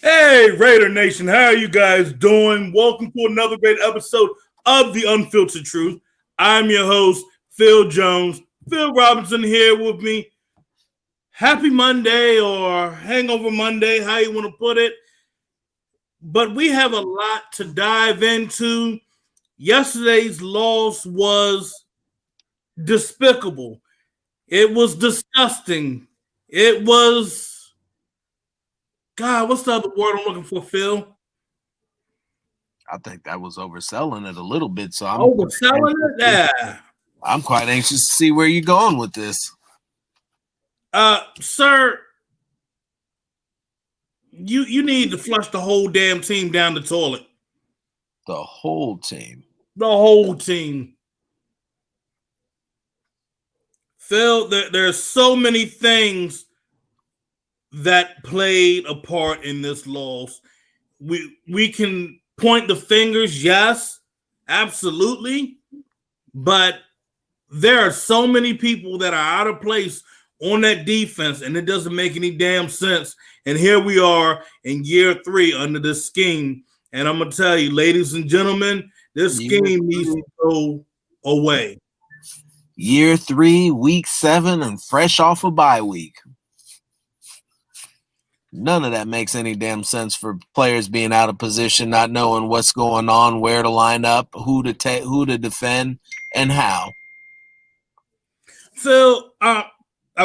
Hey, Raider Nation, how are you guys doing? Welcome to another great episode of the UnPhiltered Truth. I'm your host, Phil Jones. Phil Robinson here with me. Happy Monday or Hangover Monday, how you want to put it. But we have a lot to dive into. Yesterday's loss was despicable. It was disgusting. It was... God, what's the other word I'm looking for, Phil? I think that was overselling it a little bit. So I'm overselling it? Yeah. I'm quite anxious to see where you're going with this. Sir, you need to flush the whole damn team down the toilet. The whole team. The whole team. Phil, there's so many things that played a part in this loss. We can point the fingers, yes, absolutely, but there are so many people that are out of place on that defense, and it doesn't make any damn sense. And here we are in year 3 under this scheme, and I'm gonna tell you, ladies and gentlemen, this scheme needs to go away. Year 3, week 7, and fresh off a bye week. None of that makes any damn sense for players being out of position, not knowing what's going on, where to line up, who to defend, and how. So I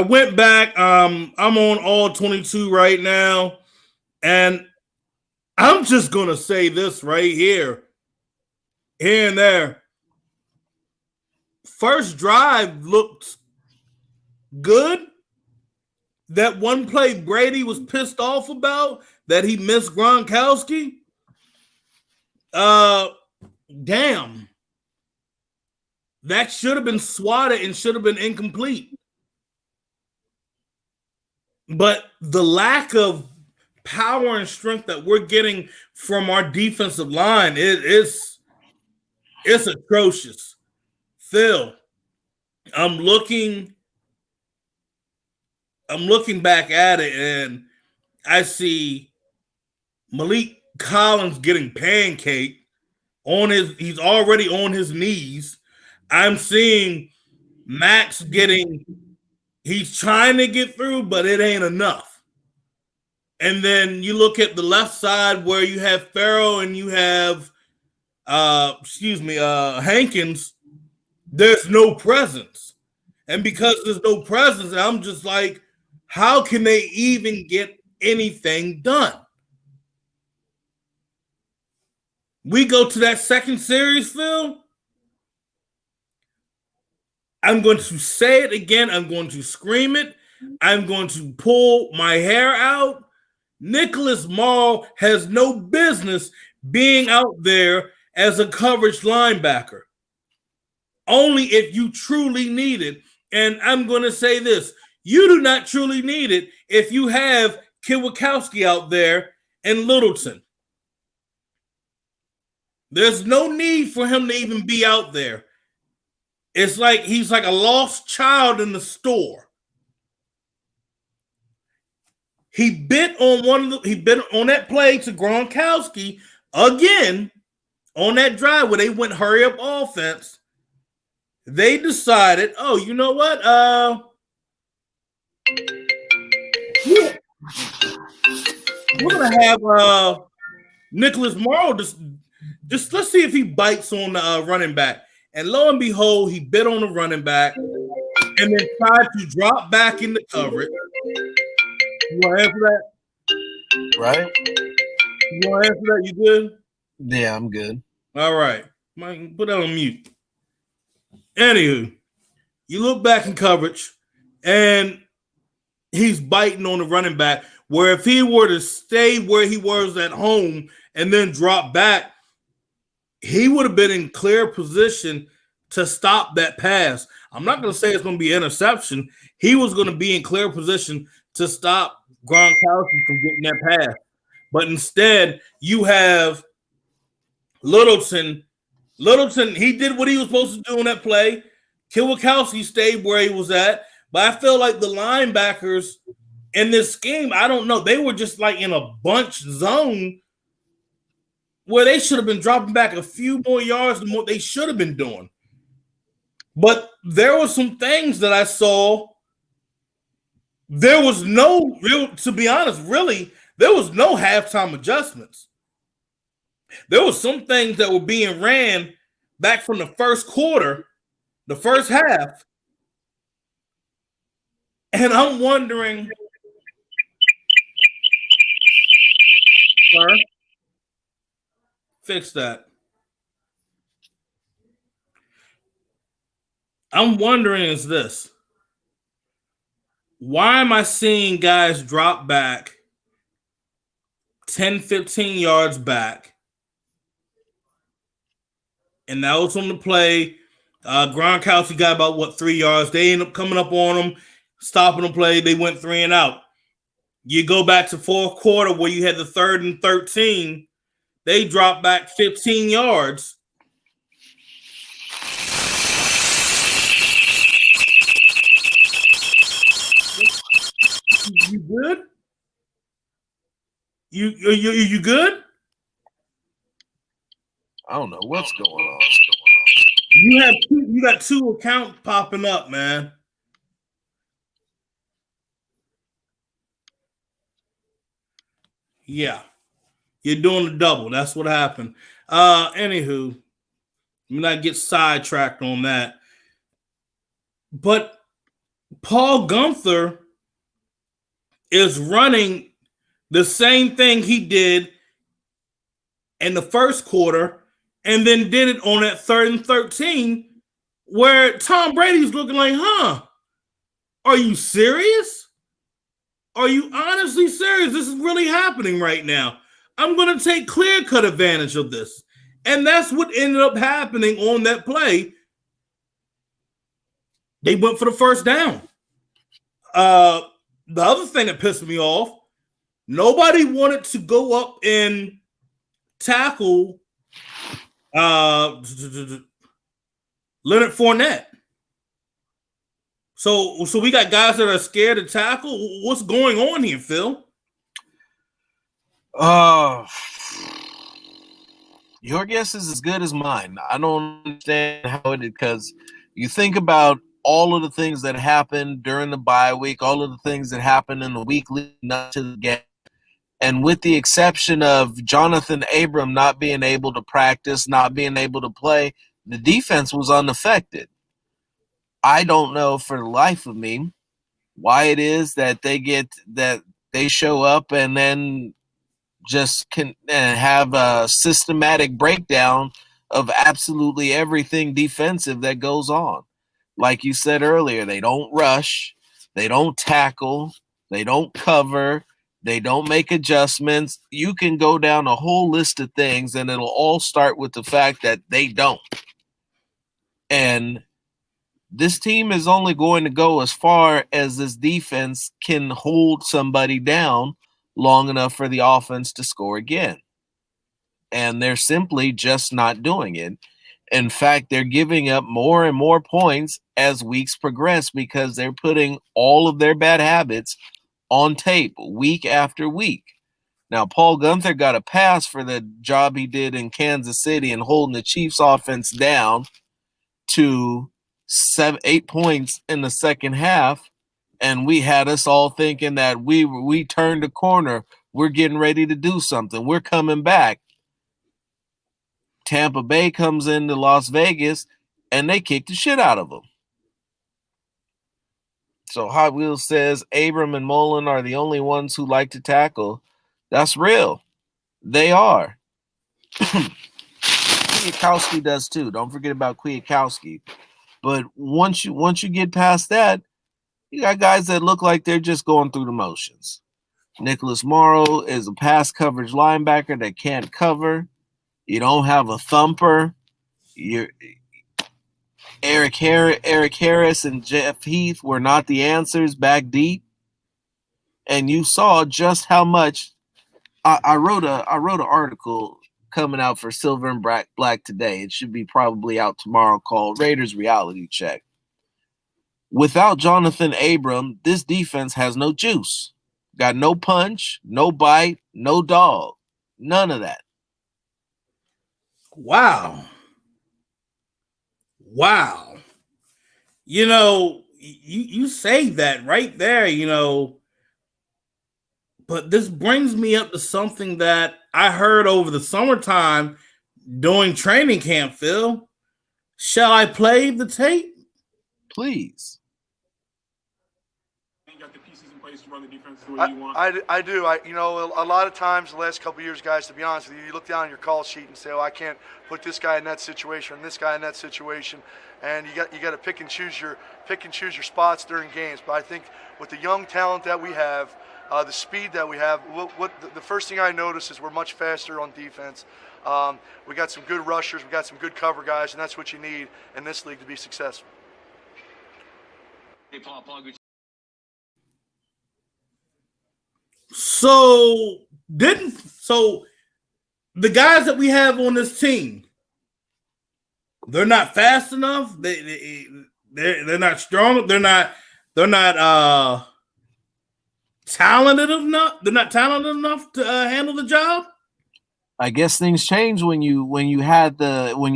went back. I'm on all 22 right now, and I'm just gonna say this right here and there. First drive looked good. That one play Brady was pissed off about, that he missed Gronkowski. Damn. That should have been swatted and should have been incomplete. But the lack of power and strength that we're getting from our defensive line it's atrocious. Phil, I'm looking back at it, and I see Malik Collins getting pancaked he's already on his knees. I'm seeing Max he's trying to get through, but it ain't enough. And then you look at the left side where you have Farrell and you have Hankins. There's no presence. And because there's no presence, I'm just like, how can they even get anything done? We go to that second series, Phil. I'm going to say it again. I'm going to scream it. I'm going to pull my hair out. Nicholas Morrow has no business being out there as a coverage linebacker. Only if you truly need it. And I'm going to say this. You do not truly need it if you have Kwiatkowski out there and Littleton. There's no need for him to even be out there. It's like he's like a lost child in the store. He bit on that play to Gronkowski again on that drive where they went hurry up offense. They decided, oh, you know what? We're gonna have Nicholas Morrow just let's see if he bites on the running back. And lo and behold, he bit on the running back and then tried to drop back in the coverage. You want to answer that? Right? You want to answer that? You good? Yeah, I'm good. All right. Put that on mute. Anywho, you look back in coverage and he's biting on the running back, where if he were to stay where he was at home and then drop back, he would have been in clear position to stop that pass. I'm not going to say it's going to be an interception. He was going to be in clear position to stop Gronkowski from getting that pass. But instead, you have Littleton. Littleton, he did what he was supposed to do on that play. Kwiatkowski stayed where he was at. But I feel like the linebackers in this scheme, I don't know. They were just like in a bunch zone where they should have been dropping back a few more yards than what they should have been doing. But there were some things that I saw. There was no real, to be honest, really, there was no halftime adjustments. There were some things that were being ran back from the first quarter, the first half. And I'm wondering, sir, fix that. I'm wondering is this. Why am I seeing guys drop back 10, 15 yards back? And that was on the play. Gronkowski got about 3 yards. They ended up coming up on him, stopping the play. They went 3 and out. You go back to fourth quarter where you had the 3rd and 13. They dropped back 15 yards. You good? You good? I don't know what's going on. You got 2 accounts popping up, man. Yeah. You're doing the double. That's what happened. Anywho, let me not get sidetracked on that. But Paul Guenther is running the same thing he did in the first quarter and then did it on that 3rd and 13 where Tom Brady's looking like, are you serious? Are you honestly serious? This is really happening right now. I'm going to take clear-cut advantage of this. And that's what ended up happening on that play. They went for the first down. The other thing that pissed me off, nobody wanted to go up and tackle Leonard Fournette. So we got guys that are scared to tackle. What's going on here, Phil? Your guess is as good as mine. I don't understand how it is because you think about all of the things that happened during the bye week, all of the things that happened in the week leading up to the game. And with the exception of Jonathan Abram not being able to practice, not being able to play, the defense was unaffected. I don't know for the life of me why it is that they show up and then just can have a systematic breakdown of absolutely everything defensive that goes on. Like you said earlier, they don't rush, they don't tackle, they don't cover, they don't make adjustments. You can go down a whole list of things and it'll all start with the fact that they don't. And this team is only going to go as far as this defense can hold somebody down long enough for the offense to score again. And they're simply just not doing it. In fact, they're giving up more and more points as weeks progress because they're putting all of their bad habits on tape week after week. Now, Paul Guenther got a pass for the job he did in Kansas City and holding the Chiefs offense down to 8 points in the second half. And we had us all thinking that we turned a corner. We're getting ready to do something. We're coming back. Tampa Bay comes into Las Vegas, and they kick the shit out of them. So Hot Wheels says Abram and Mullen are the only ones who like to tackle. That's real. They are. Kwiatkowski does too. Don't forget about Kwiatkowski. But once you get past that, you got guys that look like they're just going through the motions. Nicholas Morrow is a pass coverage linebacker that can't cover. You don't have a thumper. Eric Harris and Jeff Heath were not the answers back deep. And you saw just how much I wrote an article coming out for Silver and Black today. It should be probably out tomorrow, called Raiders Reality Check. Without Jonathan Abram, this defense has no juice. Got no punch, no bite, no dog. None of that. Wow. You say that right there, but this brings me up to something that I heard over the summertime during training camp, Phil. Shall I play the tape? Please. You got the pieces in place to run the defense the way you want. I do. A lot of times the last couple of years, guys, to be honest with you, you look down your call sheet and say, "Oh, I can't put this guy in that situation and this guy in that situation," and you got to pick and choose your spots during games. But I think with the young talent that we have, the speed that we have, the first thing I notice is we're much faster on defense. We got some good rushers, we got some good cover guys, and that's what you need in this league to be successful. Hey, Paul, So the guys that we have on this team, they're not fast enough. They're not strong. They're not talented enough. They're not talented enough to handle the job. I guess things change when you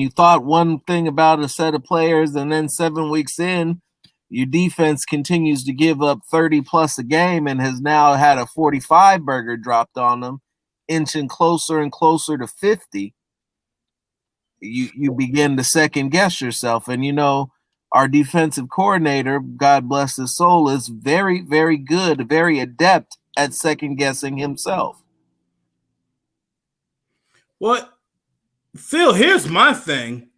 thought one thing about a set of players, and then 7 weeks in, your defense continues to give up 30 plus a game and has now had a 45 burger dropped on them, inching closer and closer to 50. You begin to second guess yourself. And our defensive coordinator, God bless his soul, is very, very good, very adept at second guessing himself. Well, Phil, here's my thing.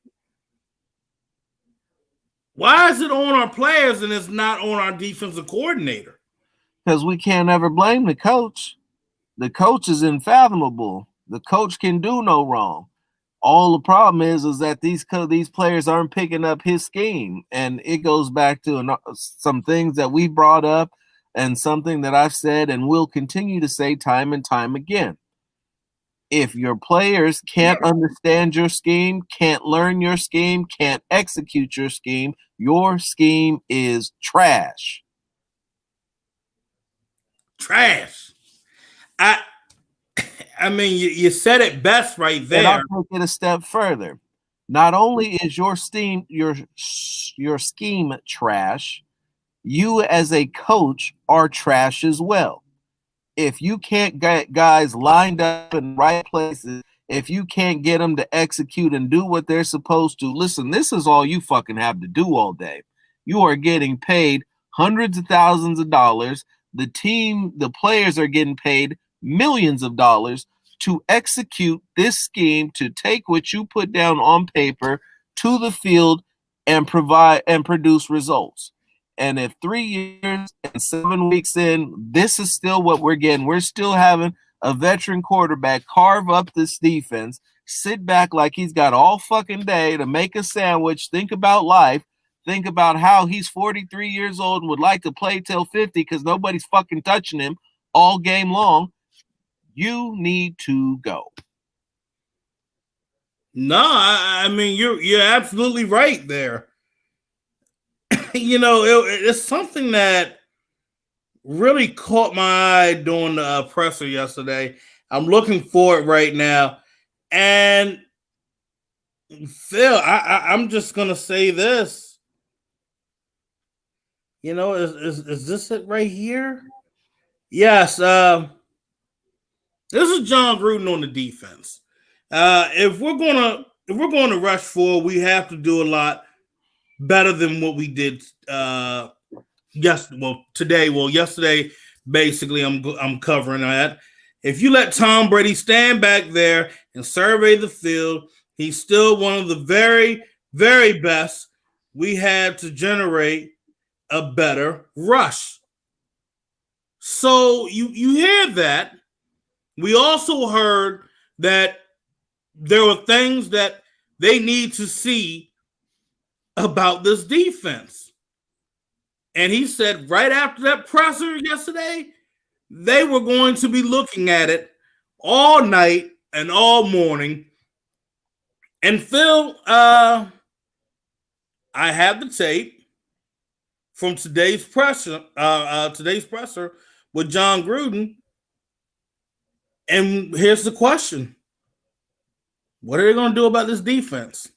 Why is it on our players and it's not on our defensive coordinator? Because we can't ever blame the coach. The coach is unfathomable. The coach can do no wrong. All the problem is that these players aren't picking up his scheme. And it goes back to some things that we brought up and something that I've said and will continue to say time and time again. If your players can't understand your scheme, can't learn your scheme, can't execute your scheme is trash. Trash. I mean, you said it best right there. And I'll take it a step further. Not only is your scheme trash, you as a coach are trash as well. If you can't get guys lined up in the right places, if you can't get them to execute and do what they're supposed to, listen, this is all you fucking have to do all day. You are getting paid hundreds of thousands of dollars. The players are getting paid millions of dollars to execute this scheme, to take what you put down on paper to the field and provide and produce results. And if 3 years and 7 weeks in, this is still what we're getting. We're still having a veteran quarterback carve up this defense, sit back like he's got all fucking day to make a sandwich, think about life, think about how he's 43 years old and would like to play till 50 because nobody's fucking touching him all game long. You need to go. No, I mean, you're absolutely right there. It's something that really caught my eye during the presser yesterday. I'm looking for it right now. And Phil, I'm just going to say this. Is this it right here? Yes. This is John Gruden on the defense. If we're going to rush forward, we have to do a lot better than what we did today. Well, yesterday, basically, I'm covering that. If you let Tom Brady stand back there and survey the field, he's still one of the very, very best we had to generate a better rush. So you hear that. We also heard that there were things that they need to see about this defense. And he said right after that presser yesterday, they were going to be looking at it all night and all morning. And Phil, I have the tape from today's presser, with John Gruden. And here's the question. What are they going to do about this defense?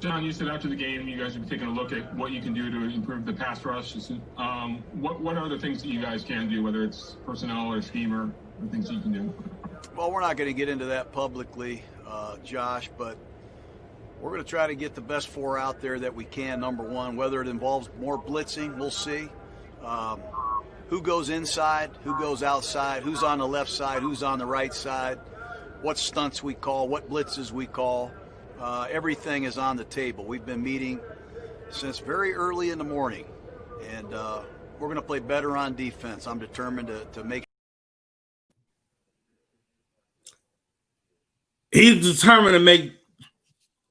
John, you said after the game, you guys are taking a look at what you can do to improve the pass rush. What are the things that you guys can do, whether it's personnel or scheme or things that you can do? Well, we're not going to get into that publicly, Josh, but we're going to try to get the best four out there that we can, number one. Whether it involves more blitzing, we'll see. Who goes inside, who goes outside, who's on the left side, who's on the right side, what stunts we call, what blitzes we call. Everything is on the table. We've been meeting since very early in the morning, and we're going to play better on defense. I'm determined to make. He's determined to make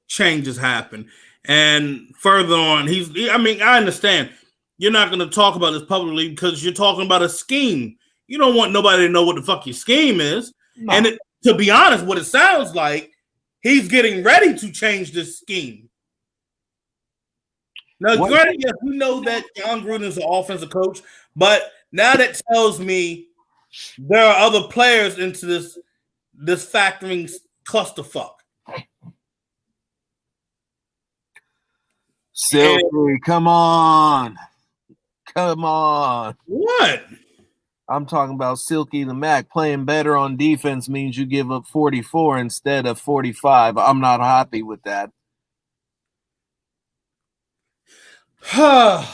changes happen. And further on, I understand you're not going to talk about this publicly because you're talking about a scheme. You don't want nobody to know what the fuck your scheme is. No. And to be honest, what it sounds like, he's getting ready to change this scheme. Now, granted, yes, we know that John Gruden is an offensive coach, but now that tells me there are other players into this factoring clusterfuck. Silky, come on. What? I'm talking about Silky the Mac. Playing better on defense means you give up 44 instead of 45. I'm not happy with that. Man.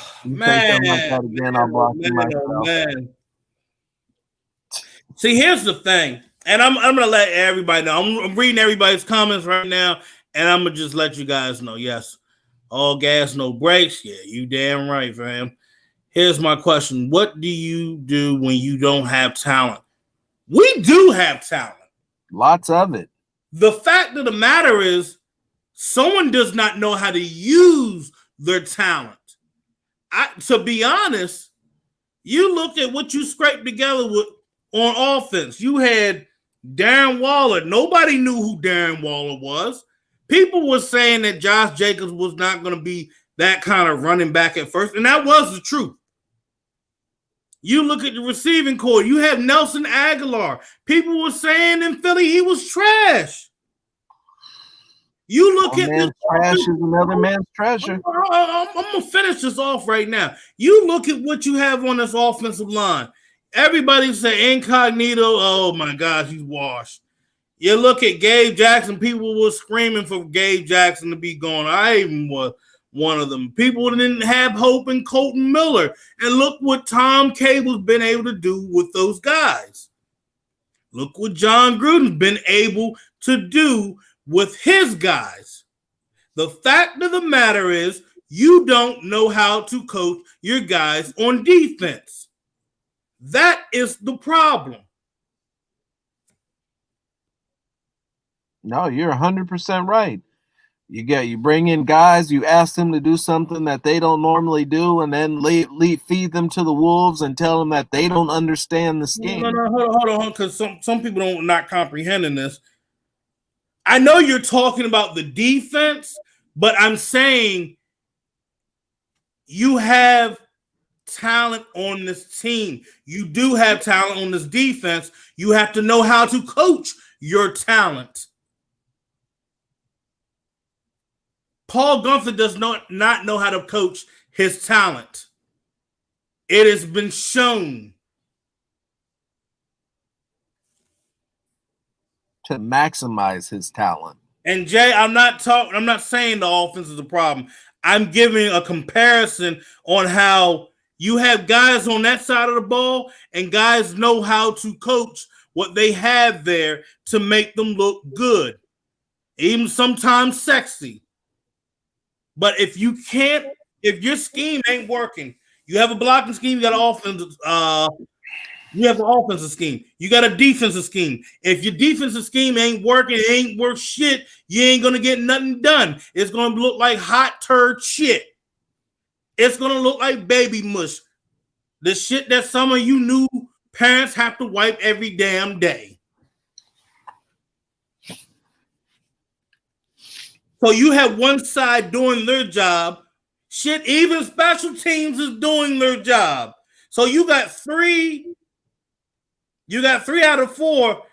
See, here's the thing, and I'm going to let everybody know. I'm reading everybody's comments right now, and I'm going to just let you guys know, yes, all gas, no brakes. Yeah, you damn right, fam. Here's my question. What do you do when you don't have talent? We do have talent. Lots of it. The fact of the matter is someone does not know how to use their talent. To be honest, you look at what you scraped together on offense. You had Darren Waller. Nobody knew who Darren Waller was. People were saying that Josh Jacobs was not going to be that kind of running back at first, and that was the truth. You look at the receiving core. You have Nelson Aguilar. People were saying in Philly he was trash. You look at this trash is another man's treasure. I'm going to finish this off right now. You look at what you have on this offensive line. Everybody say Incognito. Oh, my gosh, he's washed. You look at Gabe Jackson. People were screaming for Gabe Jackson to be gone. I even was one of them. People didn't have hope in Colton Miller. And look what Tom Cable's been able to do with those guys. Look what John Gruden's been able to do with his guys. The fact of the matter is you don't know how to coach your guys on defense. That is the problem. No, you're 100% right. You bring in guys, you ask them to do something that they don't normally do, and then feed them to the wolves and tell them that they don't understand the scheme. No, hold on, because some people don't not comprehending this. I know you're talking about the defense, but I'm saying you have talent on this team. You do have talent on this defense. You have to know how to coach your talent. Paul Guenther does not know how to coach his talent. It has been shown. To maximize his talent. And Jay, I'm not saying the offense is a problem. I'm giving a comparison on how you have guys on that side of the ball and guys know how to coach what they have there to make them look good, even sometimes sexy. But if your scheme ain't working, you have a blocking scheme, you got an offensive, you have an offensive scheme, you got a defensive scheme. If your defensive scheme ain't working, it ain't worth shit, you ain't gonna get nothing done. It's gonna look like hot turd shit. It's gonna look like baby mush. The shit that some of you new parents have to wipe every damn day. So you have one side doing their job. Shit, even special teams is doing their job. So you got three out of 4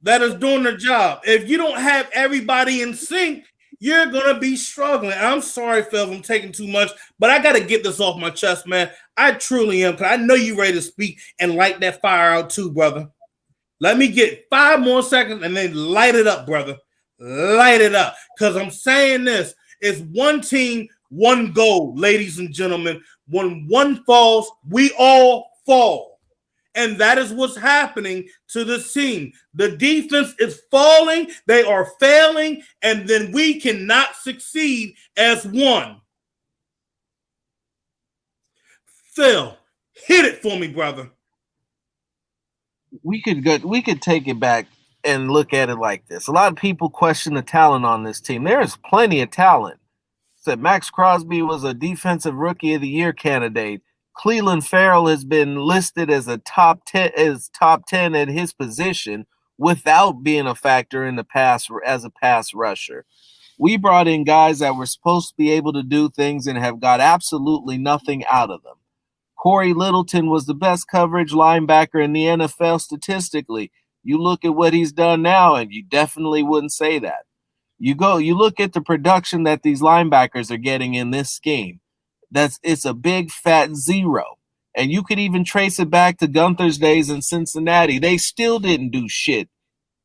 that is doing the job. If you don't have everybody in sync, you're gonna be struggling. I'm sorry, Phil, I'm taking too much, but I gotta get this off my chest, man. I truly am, because I know you ready to speak and light that fire out too, brother. Let me get 5 more seconds and then light it up, brother. Light it up. Because I'm saying this. It's one team, one goal, ladies and gentlemen. When one falls, we all fall. And that is what's happening to this team. The defense is falling. They are failing. And then we cannot succeed as one. Phil, hit it for me, brother. We could take it back and look at it like this. A lot of people question the talent on this team. There is plenty of talent. Said Max Crosby was a defensive rookie of the year candidate. Cleveland Farrell has been listed as a top 10 at his position without being a factor in the pass as a pass rusher. We brought in guys that were supposed to be able to do things and have got absolutely nothing out of them. Corey Littleton was the best coverage linebacker in the NFL statistically. You look at what he's done now, and you definitely wouldn't say that. You look at the production that these linebackers are getting in this scheme. It's a big fat 0. And you could even trace it back to Guenther's days in Cincinnati. They still didn't do shit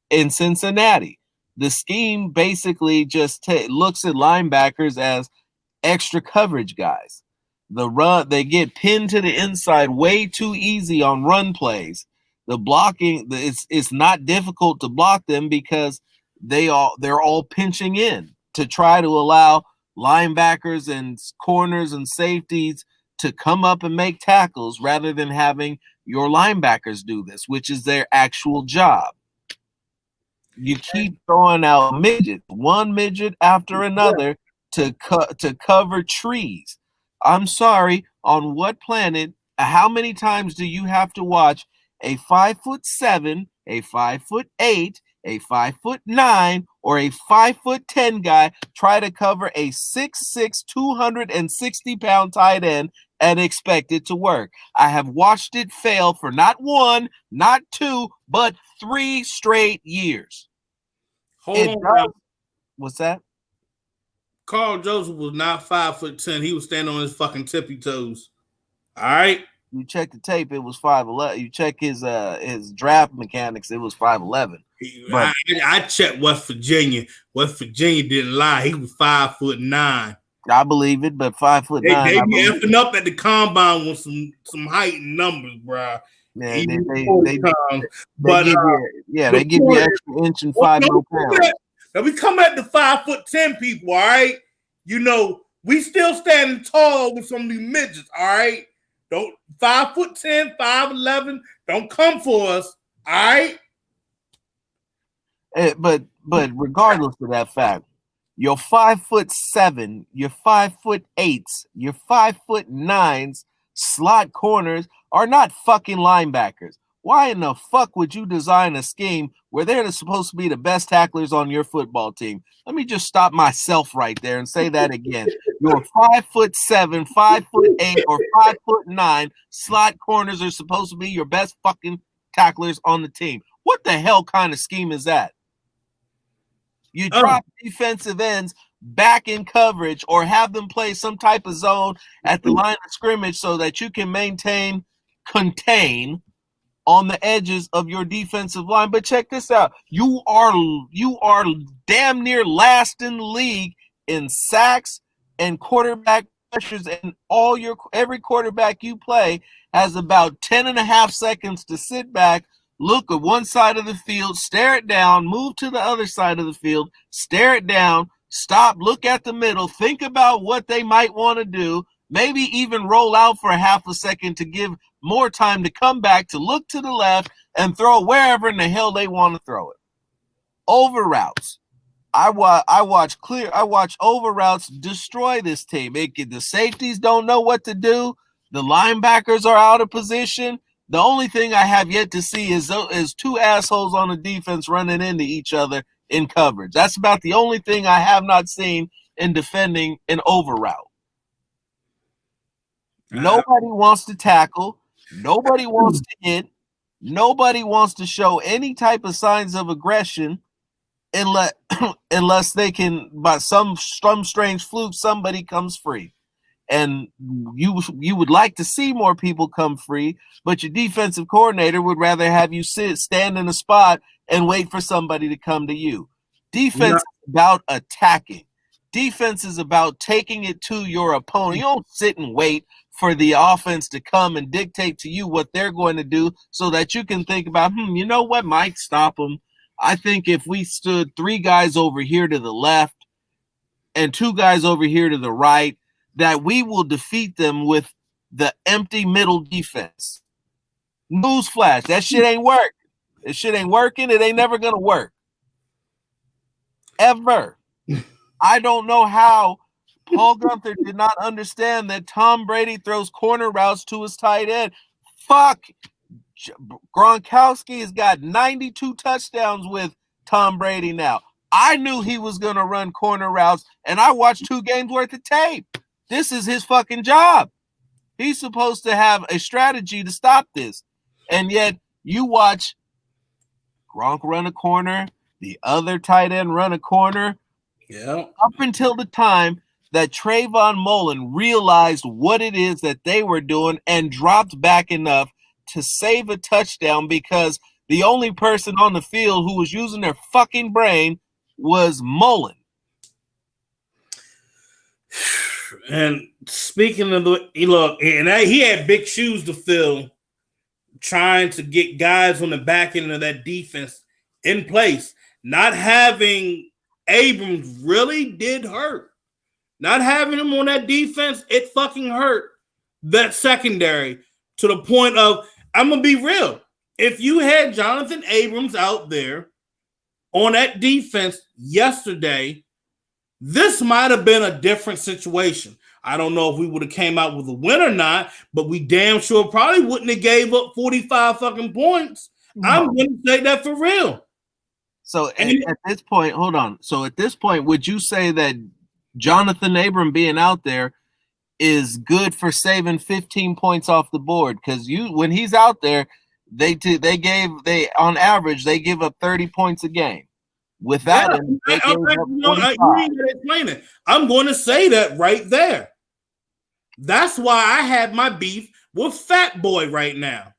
in Cincinnati. The scheme basically just looks at linebackers as extra coverage guys. They get pinned to the inside way too easy on run plays. The blocking, it's not difficult to block them because they're all pinching in to try to allow linebackers and corners and safeties to come up and make tackles rather than having your linebackers do this, which is their actual job. You keep throwing out midgets, one midget after another to cover trees. I'm sorry, on what planet, how many times do you have to watch a 5'7", a 5'8", a 5'9", or a 5'10" guy try to cover a 6'6", 260-pound tight end and expect it to work? I have watched it fail for not 1, not 2, but 3 straight years. Hold on. What's that? Carl Joseph was not 5'10". He was standing on his fucking tippy toes. All right. You check the tape, it was 5'11". You check his draft mechanics, it was 5'11". I checked West Virginia. West Virginia didn't lie. He was 5'9". I believe it, but 5'9". They be effing up at the combine with some height and numbers, bro. Yeah, they give you an extra inch and 5 more pounds. Now we come at the 5'10" people, all right? You know, we still standing tall with some new midgets, all right? Don't 5'10", 5'11", don't come for us, all right? But regardless of that fact, your 5'7", your 5'8", your 5'9" slot corners are not fucking linebackers. Why in the fuck would you design a scheme where they're supposed to be the best tacklers on your football team? Let me just stop myself right there and say that again. Your 5'7", 5'8", or 5'9" slot corners are supposed to be your best fucking tacklers on the team. What the hell kind of scheme is that? You drop defensive ends back in coverage or have them play some type of zone at the line of scrimmage so that you can contain on the edges of your defensive line. But check this out. You are damn near last in the league in sacks and quarterback pressures, and every quarterback you play has about 10.5 seconds to sit back, look at one side of the field, stare it down, move to the other side of the field, stare it down, stop, look at the middle, think about what they might want to do, maybe even roll out for a half a second to give more time to come back, to look to the left and throw wherever in the hell they want to throw it. Over routes. I watch over routes destroy this team. The safeties don't know what to do. The linebackers are out of position. The only thing I have yet to see is 2 assholes on the defense running into each other in coverage. That's about the only thing I have not seen in defending an over route. Nobody wants to tackle. Nobody wants to hit. Nobody wants to show any type of signs of aggression unless they can, by some strange fluke, somebody comes free. And you would like to see more people come free, but your defensive coordinator would rather have you stand in a spot and wait for somebody to come to you. Defense is about attacking. Defense is about taking it to your opponent. You don't sit and wait for the offense to come and dictate to you what they're going to do so that you can think about, you know what might stop them. I think if we stood 3 guys over here to the left and 2 guys over here to the right, that we will defeat them with the empty middle defense. Newsflash, that shit ain't work. That shit ain't working. It ain't never going to work. Ever. I don't know how Paul Guenther did not understand that Tom Brady throws corner routes to his tight end. Fuck. Gronkowski has got 92 touchdowns with Tom Brady now. I knew he was going to run corner routes, and I watched 2 games worth of tape. This is his fucking job. He's supposed to have a strategy to stop this. And yet you watch Gronk run a corner, the other tight end run a corner. Yeah. Up until the time that Trayvon Mullen realized what it is that they were doing and dropped back enough to save a touchdown, because the only person on the field who was using their fucking brain was Mullen. And speaking of he had big shoes to fill, trying to get guys on the back end of that defense in place. Not having Abrams really did hurt. Not having him on that defense, it fucking hurt that secondary to the point of, I'm going to be real. If you had Jonathan Abrams out there on that defense yesterday, this might have been a different situation. I don't know if we would have came out with a win or not, but we damn sure probably wouldn't have gave up 45 fucking points. No. I'm going to say that for real. So at this point, hold on. So at this point, would you say that Jonathan Abram being out there is good for saving 15 points off the board? Because when he's out there, they on average they give up 30 points a game. Without him, they gave up I'm going to say that right there. That's why I have my beef with Fat Boy right now.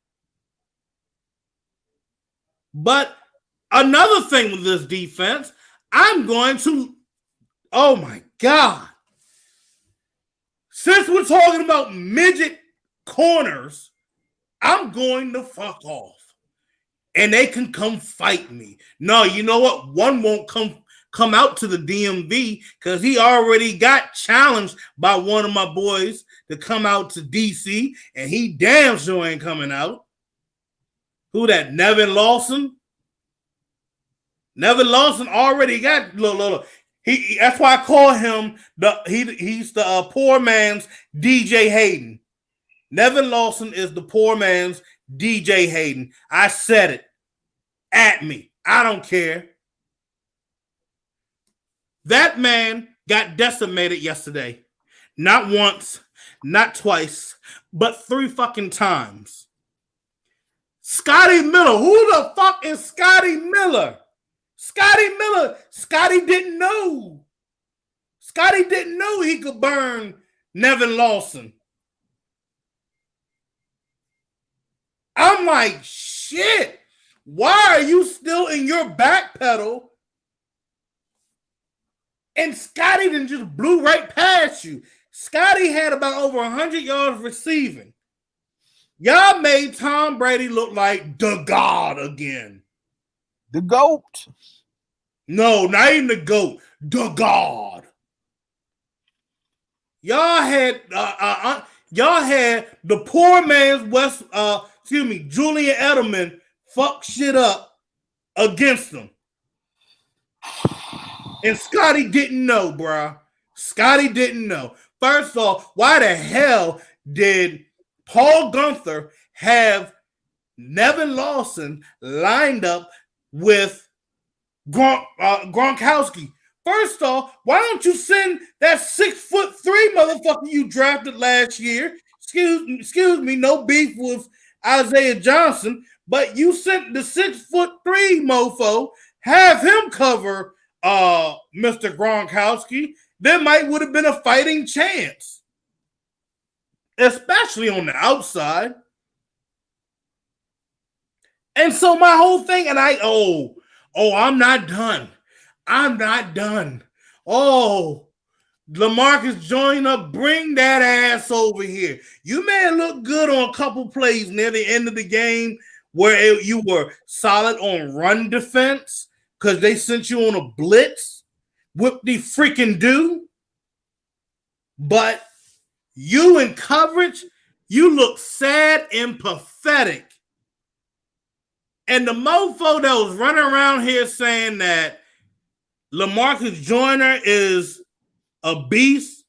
But another thing with this defense, I'm going to, oh my God. Since we're talking about midget corners, I'm going to fuck off. And they can come fight me. No, you know what? One won't come out to the DMV because he already got challenged by one of my boys to come out to DC, and he damn sure ain't coming out. Who that? Nevin Lawson? Nevin Lawson already got look. That's why I call him he's the poor man's DJ Hayden. Nevin Lawson is the poor man's DJ Hayden. I said it. At me. I don't care. That man got decimated yesterday. Not once, not twice, but 3 fucking times. Scotty Miller. Who the fuck is Scotty Miller? Scotty Miller. Scotty didn't know. Scotty didn't know he could burn Nevin Lawson. I'm like, shit. Why are you still in your back pedal? And Scotty done just blew right past you. Scotty had about over 100 yards receiving. Y'all made Tom Brady look like the God again. The GOAT. No, not even the GOAT. The God. Y'all had the poor man's Julian Edelman fuck shit up against them. And Scotty didn't know, bruh. Scotty didn't know. First off, why the hell did Paul Guenther have Nevin Lawson lined up with Gronkowski? First off, why don't you send that 6'3" motherfucker you drafted last year? excuse me, no beef with Isaiah Johnson, but you sent the 6'3" mofo, have him cover Mr. Gronkowski. There would have been a fighting chance, especially on the outside. And so my whole thing, and I'm not done. I'm not done. Oh, LaMarcus Joyner, bring that ass over here. You may have looked good on a couple plays near the end of the game where you were solid on run defense because they sent you on a blitz. Whoop the freaking do. But you in coverage, you look sad and pathetic. And the mofo that was running around here saying that LaMarcus Joyner is a beast,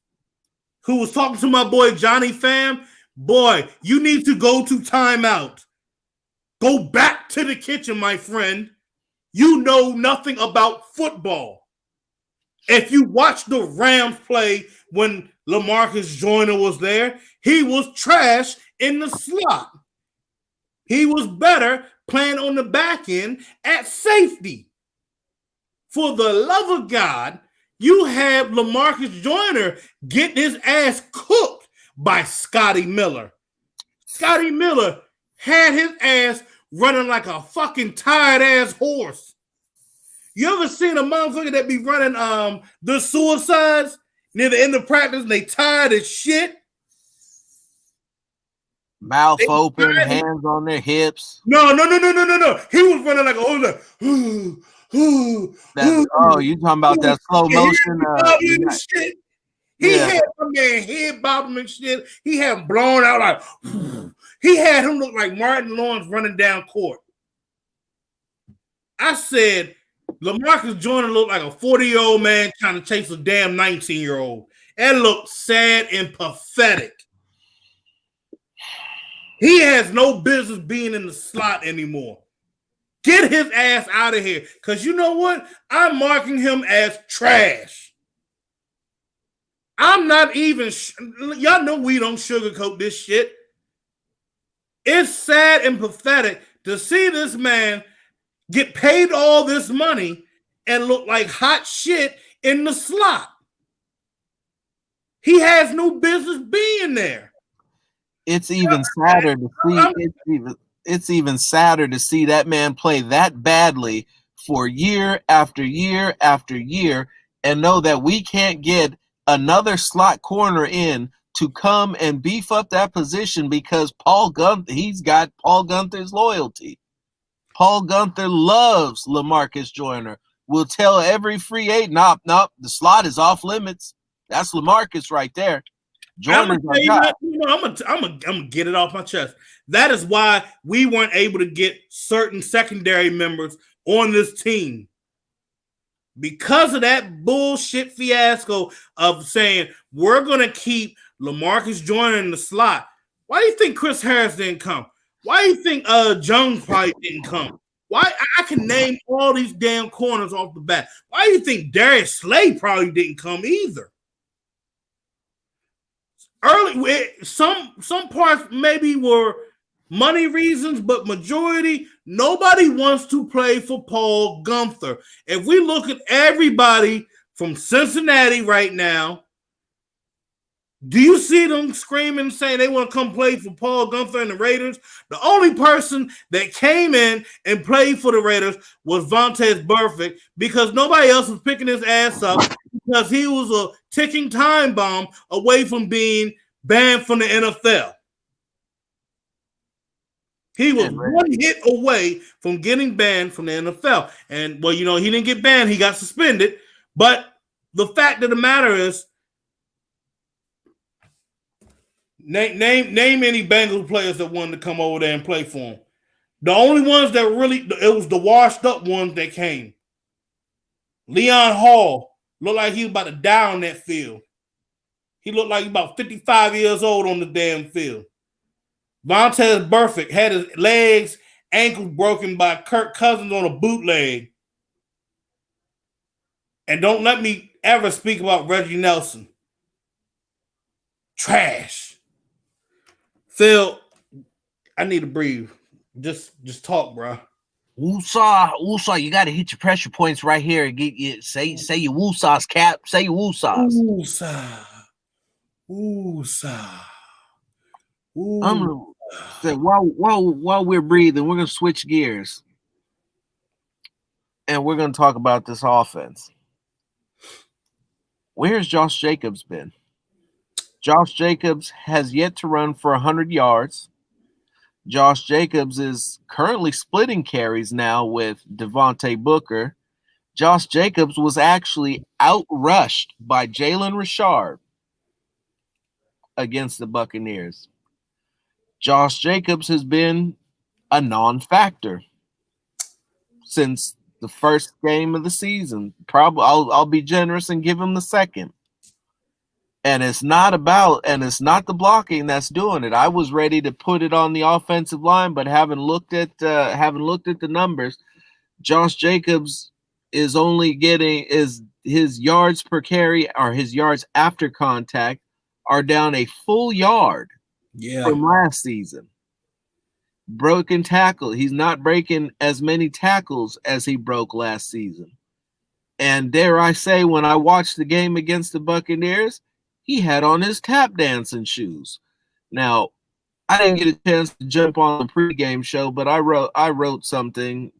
who was talking to my boy Johnny Pham, boy, you need to go to timeout. Go back to the kitchen, my friend. You know nothing about football. If you watch the Rams play when LaMarcus Joyner was there, he was trash in the slot. He was better playing on the back end at safety. For the love of God, you have LaMarcus Joyner get his ass cooked by Scotty Miller. Scotty Miller had his ass running like a fucking tired ass horse. You ever seen a motherfucker that be running the suicides near the end of practice and they tired as shit? Mouth open, hands on their hips. No. He was running like you talking about that slow motion? Shit. He had my man head bobbing and shit. He had him blown out like he had him look like Martin Lawrence running down court. I said, LaMarcus Joyner looked like a 40-year-old man trying to chase a damn 19-year-old. That looked sad and pathetic. He has no business being in the slot anymore. Get his ass out of here. Because you know what? I'm marking him as trash. I'm not even... Y'all know we don't sugarcoat this shit. It's sad and pathetic to see this man get paid all this money and look like hot shit in the slot. He has no business being there. It's even sadder to see. It's even sadder to see that man play that badly for year after year after year, and know that we can't get another slot corner in to come and beef up that position because he's got Paul Guenther's loyalty. Paul Guenther loves LaMarcus Joyner. Will tell every free agent, nope, the slot is off limits. That's LaMarcus right there. I'm gonna get it off my chest. That is why we weren't able to get certain secondary members on this team. Because of that bullshit fiasco of saying we're gonna keep LaMarcus Joyner in the slot. Why do you think Chris Harris didn't come? Why do you think Jones probably didn't come? Why I can name all these damn corners off the bat. Why do you think Darius Slay probably didn't come either? Early, some parts maybe were money reasons, but majority, nobody wants to play for Paul Guenther. If we look at everybody from Cincinnati right now, do you see them screaming, saying they want to come play for Paul Guenther and the Raiders? The only person that came in and played for the Raiders was Vontaze Burfict because nobody else was picking his ass up because he was a ticking time bomb away from being banned from the NFL. He was one hit away from getting banned from the NFL. And, well, he didn't get banned. He got suspended. But the fact of the matter is, name any Bengals players that wanted to come over there and play for him. The only ones that really, it was the washed up ones that came. Leon Hall looked like he was about to die on that field. He looked like he was about 55 years old on the damn field. Vontaze Burfict had his legs, ankles broken by Kirk Cousins on a bootleg. And don't let me ever speak about Reggie Nelson. Trash. Phil, I need to breathe. Just talk, bro. Woosah, you got to hit your pressure points right here and get you say your woosahs, Cap. Say your woosahs. Woosah. I'm gonna say while we're breathing, we're gonna switch gears and we're gonna talk about this offense. Where's Josh Jacobs been? Josh Jacobs has yet to run for 100 yards. Josh Jacobs is currently splitting carries now with Devontae Booker. Josh Jacobs was actually outrushed by Jalen Richard against the Buccaneers. Josh Jacobs has been a non-factor since the first game of the season. Probably I'll be generous and give him the second. And it's not the blocking that's doing it. I was ready to put it on the offensive line, but having looked at the numbers, Josh Jacobs is only getting his yards per carry or his yards after contact are down a full yard from last season. Broken tackle. He's not breaking as many tackles as he broke last season. And dare I say, when I watched the game against the Buccaneers, he had on his tap dancing shoes. Now, I didn't get a chance to jump on the pregame show, but I wrote something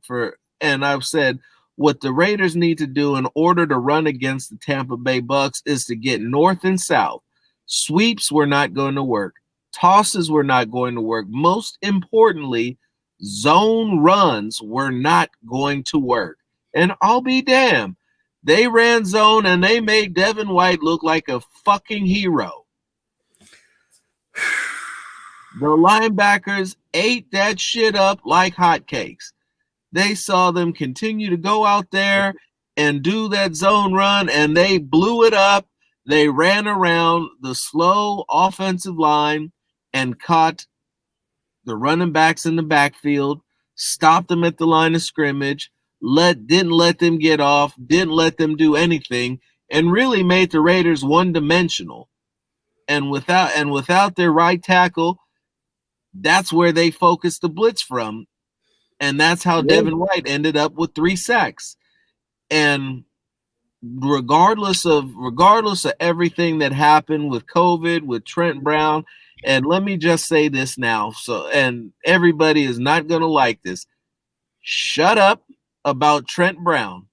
and I've said what the Raiders need to do in order to run against the Tampa Bay Bucs is to get north and south. Sweeps were not going to work. Tosses were not going to work. Most importantly, zone runs were not going to work. And I'll be damned. They ran zone and they made Devin White look like a fucking hero. The linebackers ate that shit up like hotcakes. They saw them continue to go out there and do that zone run, and they blew it up. They ran around the slow offensive line and caught the running backs in the backfield, stopped them at the line of scrimmage, didn't let them get off, didn't let them do anything, and really made the Raiders one-dimensional. And without their right tackle, that's where they focused the blitz from. And that's how Devin White ended up with 3 sacks. And regardless of everything that happened with COVID, with Trent Brown, and let me just say this now, and everybody is not going to like this. Shut up about Trent Brown,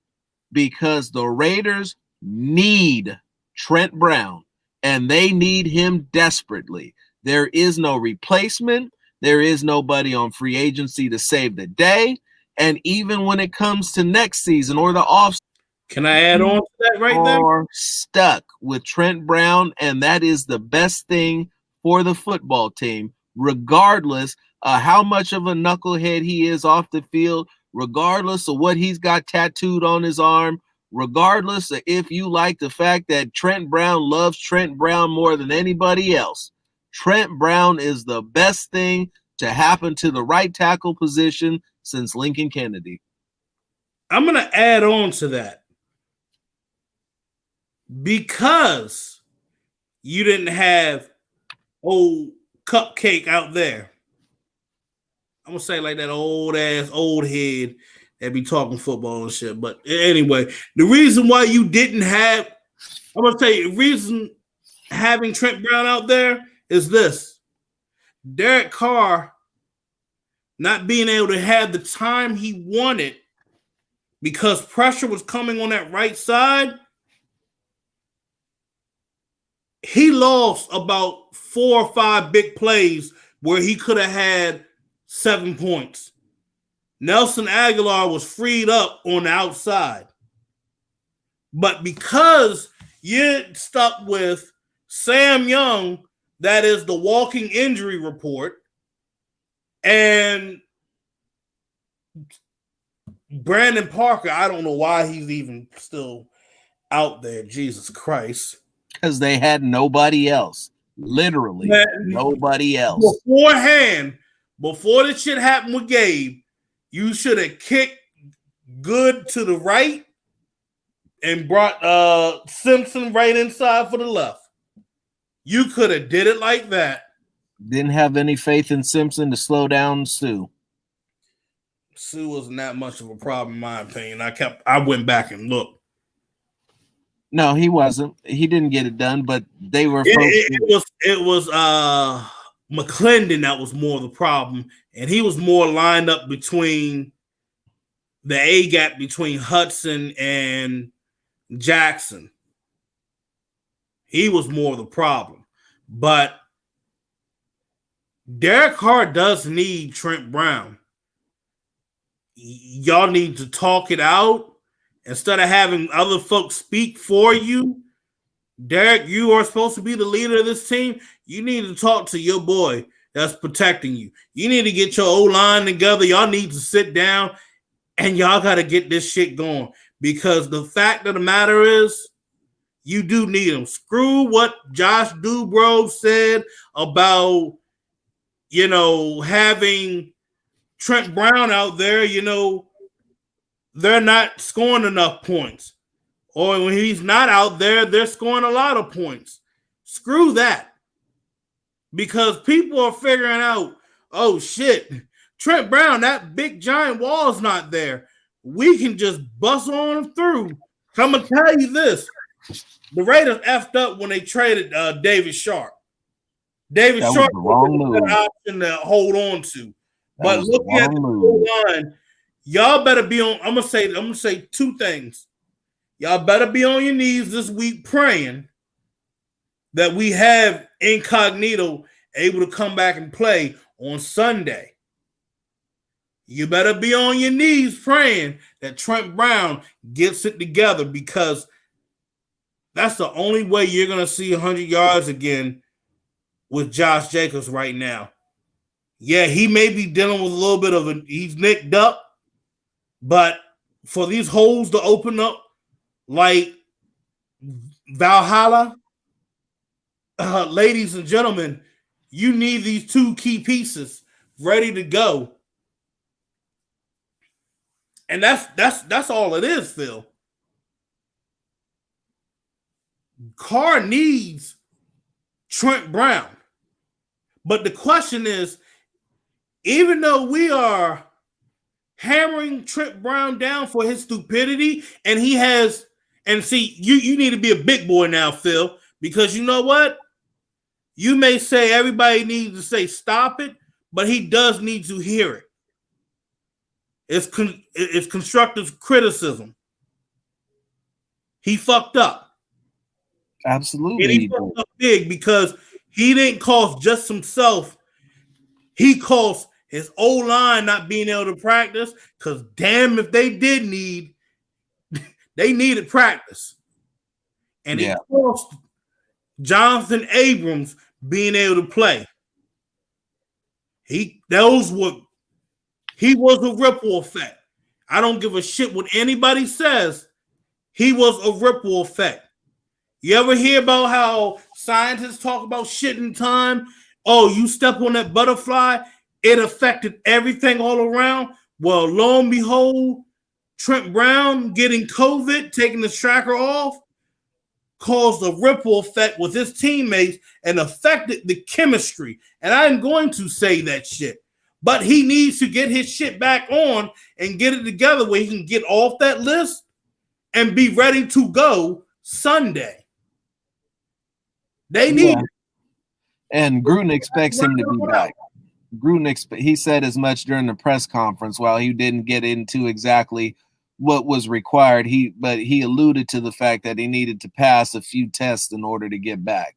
because the Raiders need Trent Brown, and they need him desperately. There is no replacement. There is nobody on free agency to save the day. And even when it comes to next season or the offseason, can I add on to that right there? Stuck with Trent Brown, and that is the best thing for the football team, regardless of how much of a knucklehead he is off the field, regardless of what he's got tattooed on his arm, regardless of if you like the fact that Trent Brown loves Trent Brown more than anybody else. Trent Brown is the best thing to happen to the right tackle position since Lincoln Kennedy. I'm going to add on to that. Because you didn't have old Cupcake out there. I'm going to say like that old head that be talking football and shit. But anyway, the reason why you didn't have, I'm going to tell you, the reason having Trent Brown out there is this. Derek Carr not being able to have the time he wanted because pressure was coming on that right side. He lost about 4 or 5 big plays where he could have had 7 points. Nelson Aguilar was freed up on the outside. But because you're stuck with Sam Young, that is the walking injury report, and Brandon Parker, I don't know why he's even still out there. Jesus Christ. Because they had nobody else. Literally, nobody else. Beforehand, before the shit happened with Gabe, you should have kicked Good to the right and brought Simpson right inside for the left. You could have did it like that. Didn't have any faith in Simpson to slow down Sue. Sue wasn't that much of a problem, in my opinion. I went back and looked. No, he wasn't. He didn't get it done, but they were. It was McClendon that was more the problem, and he was more lined up between the A gap between Hudson and Jackson. He was more the problem, but Derek Carr does need Trent Brown. Y'all need to talk it out instead of having other folks speak for you. Derek, you are supposed to be the leader of this team. You need to talk to your boy that's protecting you. You need to get your O-line together. Y'all need to sit down and y'all got to get this shit going, because the fact of the matter is you do need him. Screw what Josh Dubrow said about, having Trent Brown out there. They're not scoring enough points. Or when he's not out there, they're scoring a lot of points. Screw that. Because people are figuring out, oh shit, Trent Brown, that big giant wall's not there. We can just bust on through. So I'm going to tell you this. The Raiders effed up when they traded David Sharp. David Sharp was an option to hold on to. But looking at the line, y'all better be on. I'm gonna say two things. Y'all better be on your knees this week praying that we have Incognito able to come back and play on Sunday. You better be on your knees praying that Trent Brown gets it together, because that's the only way you're going to see 100 yards again with Josh Jacobs right now. Yeah, he may be dealing with a little bit of he's nicked up, but for these holes to open up like Valhalla, ladies and gentlemen, you need these two key pieces ready to go. And that's all it is, Phil. Carr needs Trent Brown. But the question is, even though we are hammering Trent Brown down for his stupidity, and he has, and see, you need to be a big boy now, Phil, because you know what? You may say everybody needs to say stop it, but he does need to hear it. It's constructive criticism. He fucked up. Absolutely. And he fucked up big, because he didn't cost just himself. He cost his O-line not being able to practice, because damn if they needed practice. And it cost Jonathan Abrams being able to play. He was a ripple effect. I don't give a shit what anybody says. He was a ripple effect. You ever hear about how scientists talk about shit in time? Oh, you step on that butterfly, it affected everything all around. Well, lo and behold, Trent Brown getting COVID, taking the tracker off, caused a ripple effect with his teammates and affected the chemistry. And I'm going to say that shit. But he needs to get his shit back on and get it together where he can get off that list and be ready to go Sunday. They need it. And Gruden expects him to be back. He said as much during the press conference. While he didn't get into exactly what was required, but he alluded to the fact that he needed to pass a few tests in order to get back.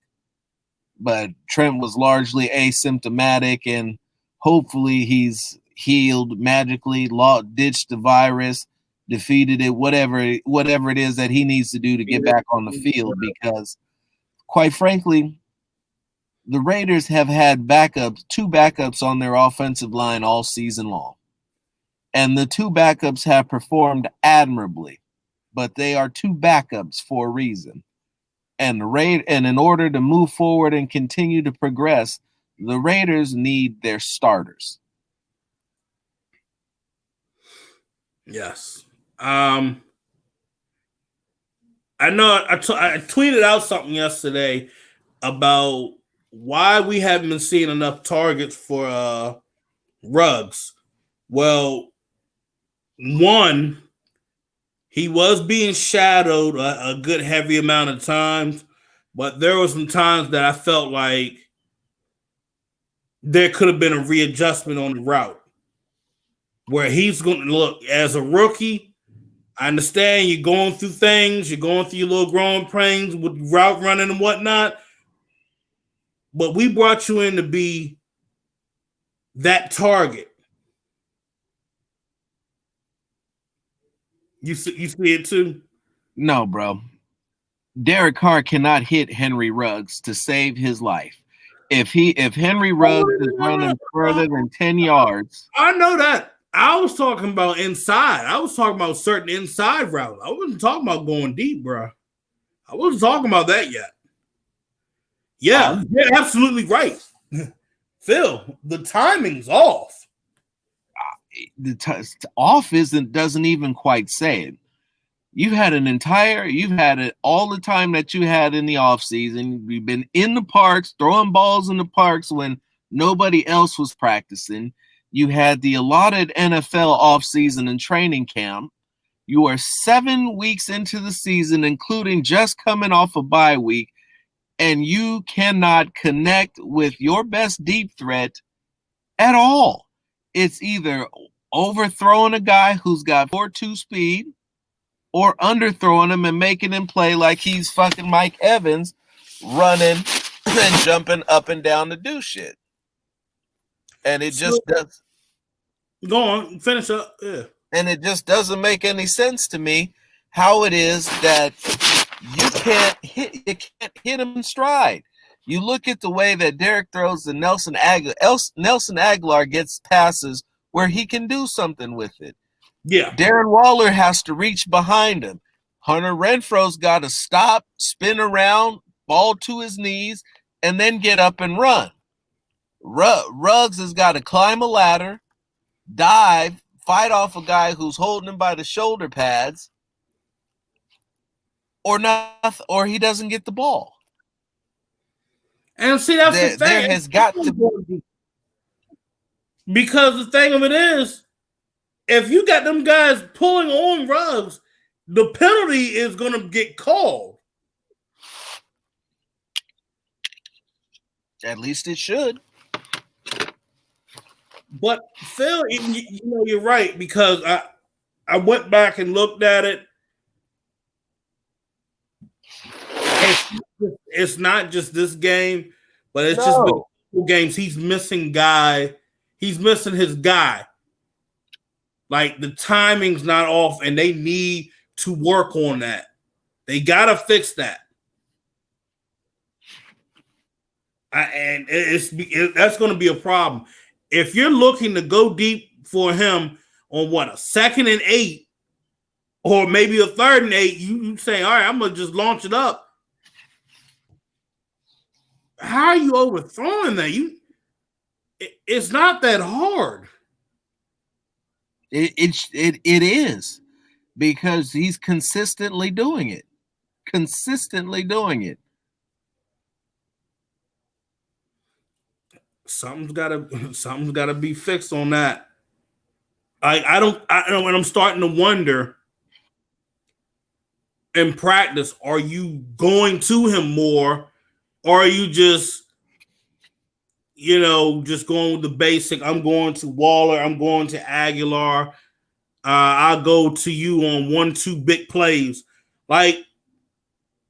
But Trent was largely asymptomatic, and hopefully he's healed magically, ditched the virus, defeated it, whatever it is that he needs to do to get back on the field. Because quite frankly, the Raiders have had two backups on their offensive line all season long. And the two backups have performed admirably, but they are two backups for a reason. And in order to move forward and continue to progress, the Raiders need their starters. Yes. I know I tweeted out something yesterday about why we haven't been seeing enough targets for Ruggs. Well, one, he was being shadowed a good heavy amount of times, but there were some times that I felt like there could have been a readjustment on the route where he's going to look as a rookie. I understand you're going through things, you're going through your little growing pains with route running and whatnot, but we brought you in to be that target. You see it too? No, bro. Derek Carr cannot hit Henry Ruggs to save his life. If Henry Ruggs is running further than 10 yards. I know that. I was talking about inside. I was talking about certain inside routes. I wasn't talking about going deep, bro. I wasn't talking about that yet. Yeah, you're absolutely right. Phil, the timing's off. Off doesn't even quite say it. You've had it all the time that you had in the off season. You've been in the parks, throwing balls in the parks when nobody else was practicing. You had the allotted NFL off season and training camp. You are 7 weeks into the season, including just coming off a bye week, and you cannot connect with your best deep threat at all. It's either overthrowing a guy who's got 4.2 speed or underthrowing him and making him play like he's fucking Mike Evans, running and jumping up and down to do shit. And it just does. Go on, finish up. Yeah. And it just doesn't make any sense to me how it is that you can't hit him in stride. You look at the way that Derek throws the Nelson Aguilar gets passes where he can do something with it. Yeah. Darren Waller has to reach behind him. Hunter Renfro's got to stop, spin around, ball to his knees, and then get up and run. Ruggs has got to climb a ladder, dive, fight off a guy who's holding him by the shoulder pads, or he doesn't get the ball. And see, that's the thing. There has got to be. Because the thing of it is, if you got them guys pulling on Ruggs, the penalty is going to get called. At least it should. But Phil, you're right, because I went back and looked at it. It's not just this game, but it's just been games. He's missing his guy. Like, the timing's not off, and they need to work on that. They gotta fix that. That's going to be a problem. If you're looking to go deep for him on a 2nd and 8, or maybe a 3rd and 8, you say, all right, I'm gonna just launch it up. How are you overthrowing that? It's not that hard. It is, because he's consistently doing it. Something's gotta be fixed on that. I don't know, and I'm starting to wonder in practice, are you going to him more, or are you just going with the basic? I'm going to Waller, I'm going to Aguilar. I'll go to you on 1-2 big plays. Like,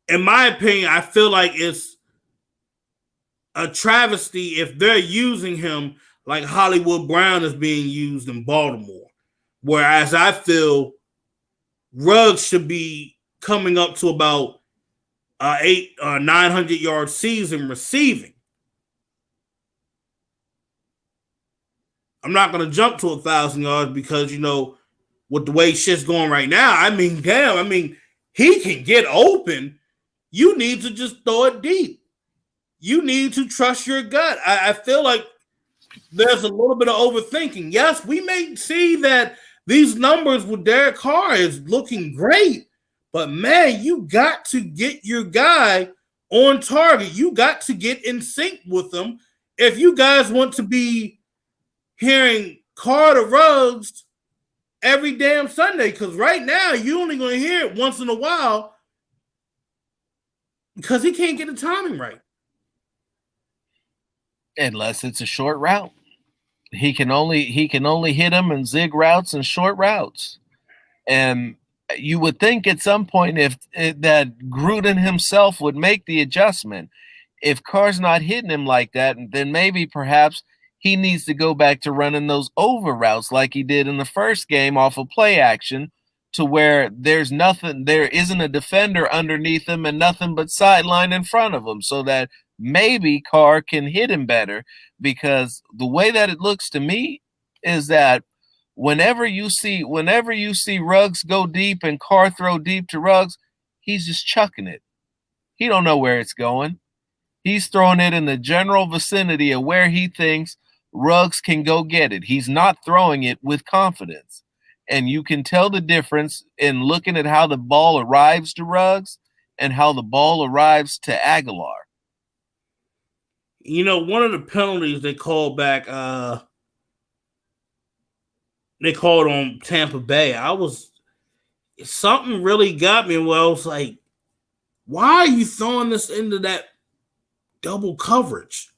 in my opinion, I feel like it's a travesty if they're using him like Hollywood Brown is being used in Baltimore. Whereas I feel Ruggs should be coming up to about 900-yard season receiving. I'm not going to jump to 1,000 yards because, with the way shit's going right now, he can get open. You need to just throw it deep. You need to trust your gut. I feel like there's a little bit of overthinking. Yes, we may see that these numbers with Derek Carr is looking great, but man, you got to get your guy on target. You got to get in sync with them if you guys want to be hearing Carr to Ruggs every damn Sunday. Because right now, you're only going to hear it once in a while because he can't get the timing right. Unless it's a short route. He can only hit him in zig routes and short routes. And you would think at some point that Gruden himself would make the adjustment. If Carr's not hitting him like that, then maybe perhaps he needs to go back to running those over routes like he did in the first game off of play action, to where there isn't a defender underneath him and nothing but sideline in front of him, so that maybe Carr can hit him better. Because the way that it looks to me is that whenever you see Ruggs go deep and Carr throw deep to Ruggs, he's just chucking it. He don't know where it's going. He's throwing it in the general vicinity of where he thinks Ruggs can go get it. He's not throwing it with confidence. And you can tell the difference in looking at how the ball arrives to Ruggs and how the ball arrives to Aguilar. You know, one of the penalties they called back, they called on Tampa Bay. Something really got me where I was like, why are you throwing this into that double coverage?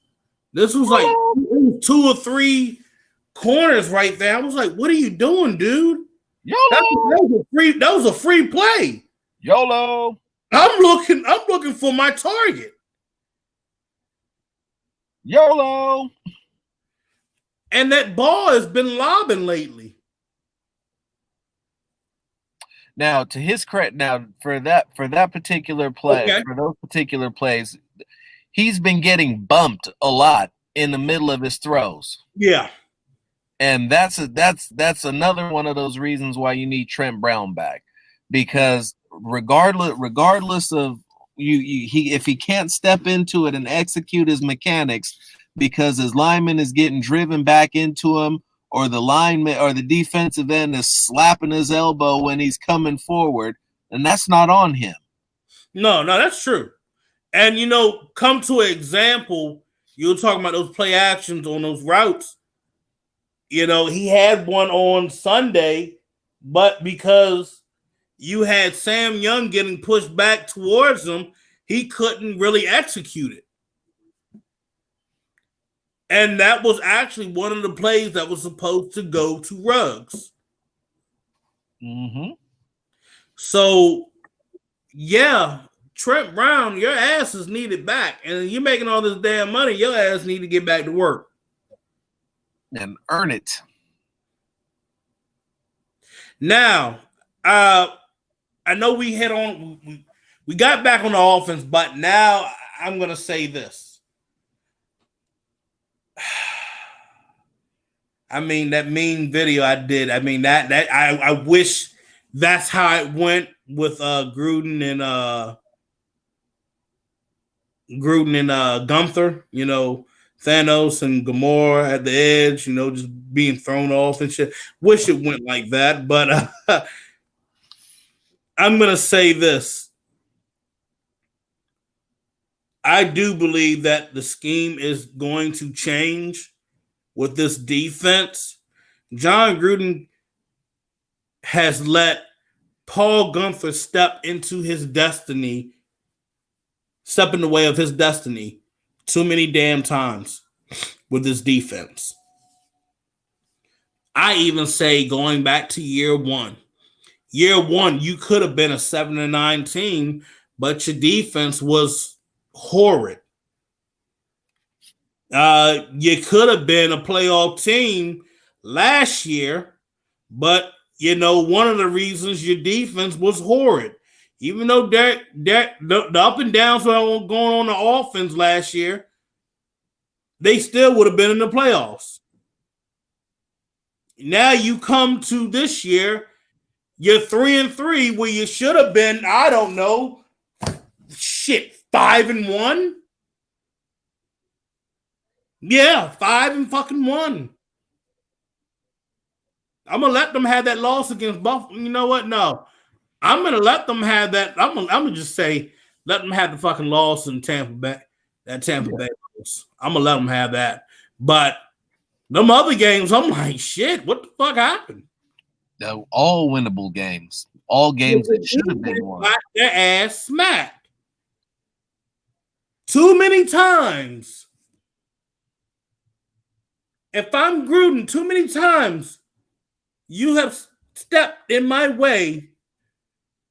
This was like 2 or 3 corners right there. I was like, what are you doing, dude? That was a free play. YOLO. I'm looking for my target. YOLO. And that ball has been lobbing lately. Now, to his credit, for that particular play, okay, for those particular plays, he's been getting bumped a lot in the middle of his throws. Yeah. And that's another one of those reasons why you need Trent Brown back, because regardless of if he can't step into it and execute his mechanics because his lineman is getting driven back into him, or the lineman or the defensive end is slapping his elbow when he's coming forward, and that's not on him. No, that's true. And, you know, come to an example, you were talking about those play actions on those routes. You know, he had one on Sunday, but because you had Sam Young getting pushed back towards him, he couldn't really execute it. And that was actually one of the plays that was supposed to go to Ruggs. Mm-hmm. So, yeah, Trent Brown, your ass is needed back. And you're making all this damn money, your ass need to get back to work. And earn it. Now, I know we got back on the offense, but now I'm going to say this. I mean, that mean video I did. I mean, I wish that's how it went with Gruden and Guenther. You know, Thanos and Gamora at the edge. You know, just being thrown off and shit. Wish it went like that, but I'm gonna say this. I do believe that the scheme is going to change with this defense. John Gruden has let Paul Guenther step in the way of his destiny too many damn times with this defense. I even say going back to year one, you could have been a 7-9 team, but your defense was horrid. You could have been a playoff team last year, but you know, one of the reasons your defense was horrid, even though the up and downs were going on the offense last year, they still would have been in the playoffs. Now you come to this year, you're 3-3 where you should have been, I don't know, 5-1. Yeah, 5-1. I'm gonna let them have that loss against Buffalo. You know what? No, I'm gonna let them have that. I'm gonna just say Let them have the fucking loss in Tampa Bay. That Tampa Bay loss. I'm gonna let them have that. But them other games, I'm like, shit, what the fuck happened? They're all winnable games. All games that should have been won. Got their ass smacked. Too many times. If I'm Gruden, too many times you have stepped in my way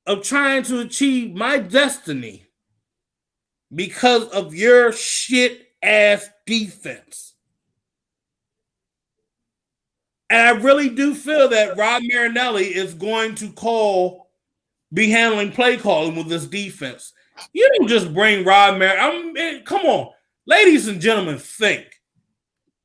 of trying to achieve my destiny because of your shit ass defense. And I really do feel that Rod Marinelli is going to be handling play calling with this defense. You don't just bring Rod Marinelli. Come on, ladies and gentlemen, think.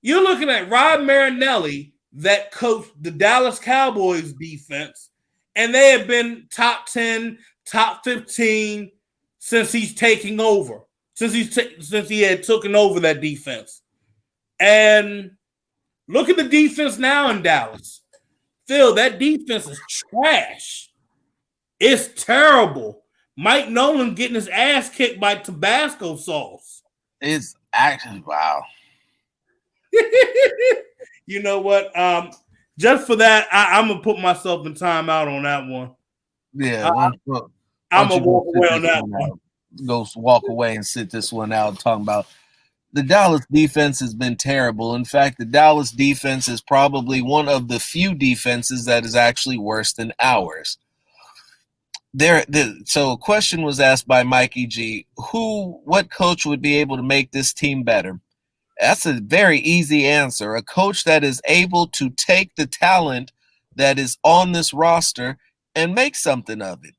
You're looking at Rod Marinelli that coached the Dallas Cowboys defense, and they have been top 10, top 15 since he's taking over, since he had taken over that defense. And look at the defense now in Dallas. Phil, that defense is trash. It's terrible. Mike Nolan getting his ass kicked by Tabasco sauce. It's actually, wow. You know what? Just for that, I'm gonna put myself in timeout on that one. Yeah, I'm gonna walk away on that one. Go walk away and sit this one out. Talking about the Dallas defense has been terrible. In fact, the Dallas defense is probably one of the few defenses that is actually worse than ours. So a question was asked by Mikey G. What coach would be able to make this team better? That's a very easy answer. A coach that is able to take the talent that is on this roster and make something of it.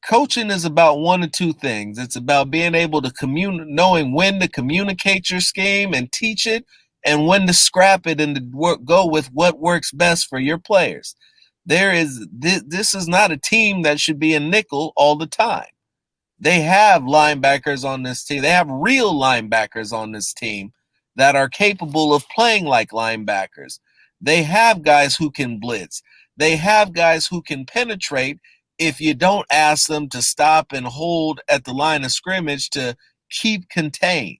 Coaching is about one of two things. It's about being able to knowing when to communicate your scheme and teach it, and when to scrap it and to go with what works best for your players. This is not a team that should be a nickel all the time. They have linebackers on this team. They have real linebackers on this team that are capable of playing like linebackers. They have guys who can blitz. They have guys who can penetrate if you don't ask them to stop and hold at the line of scrimmage to keep contained.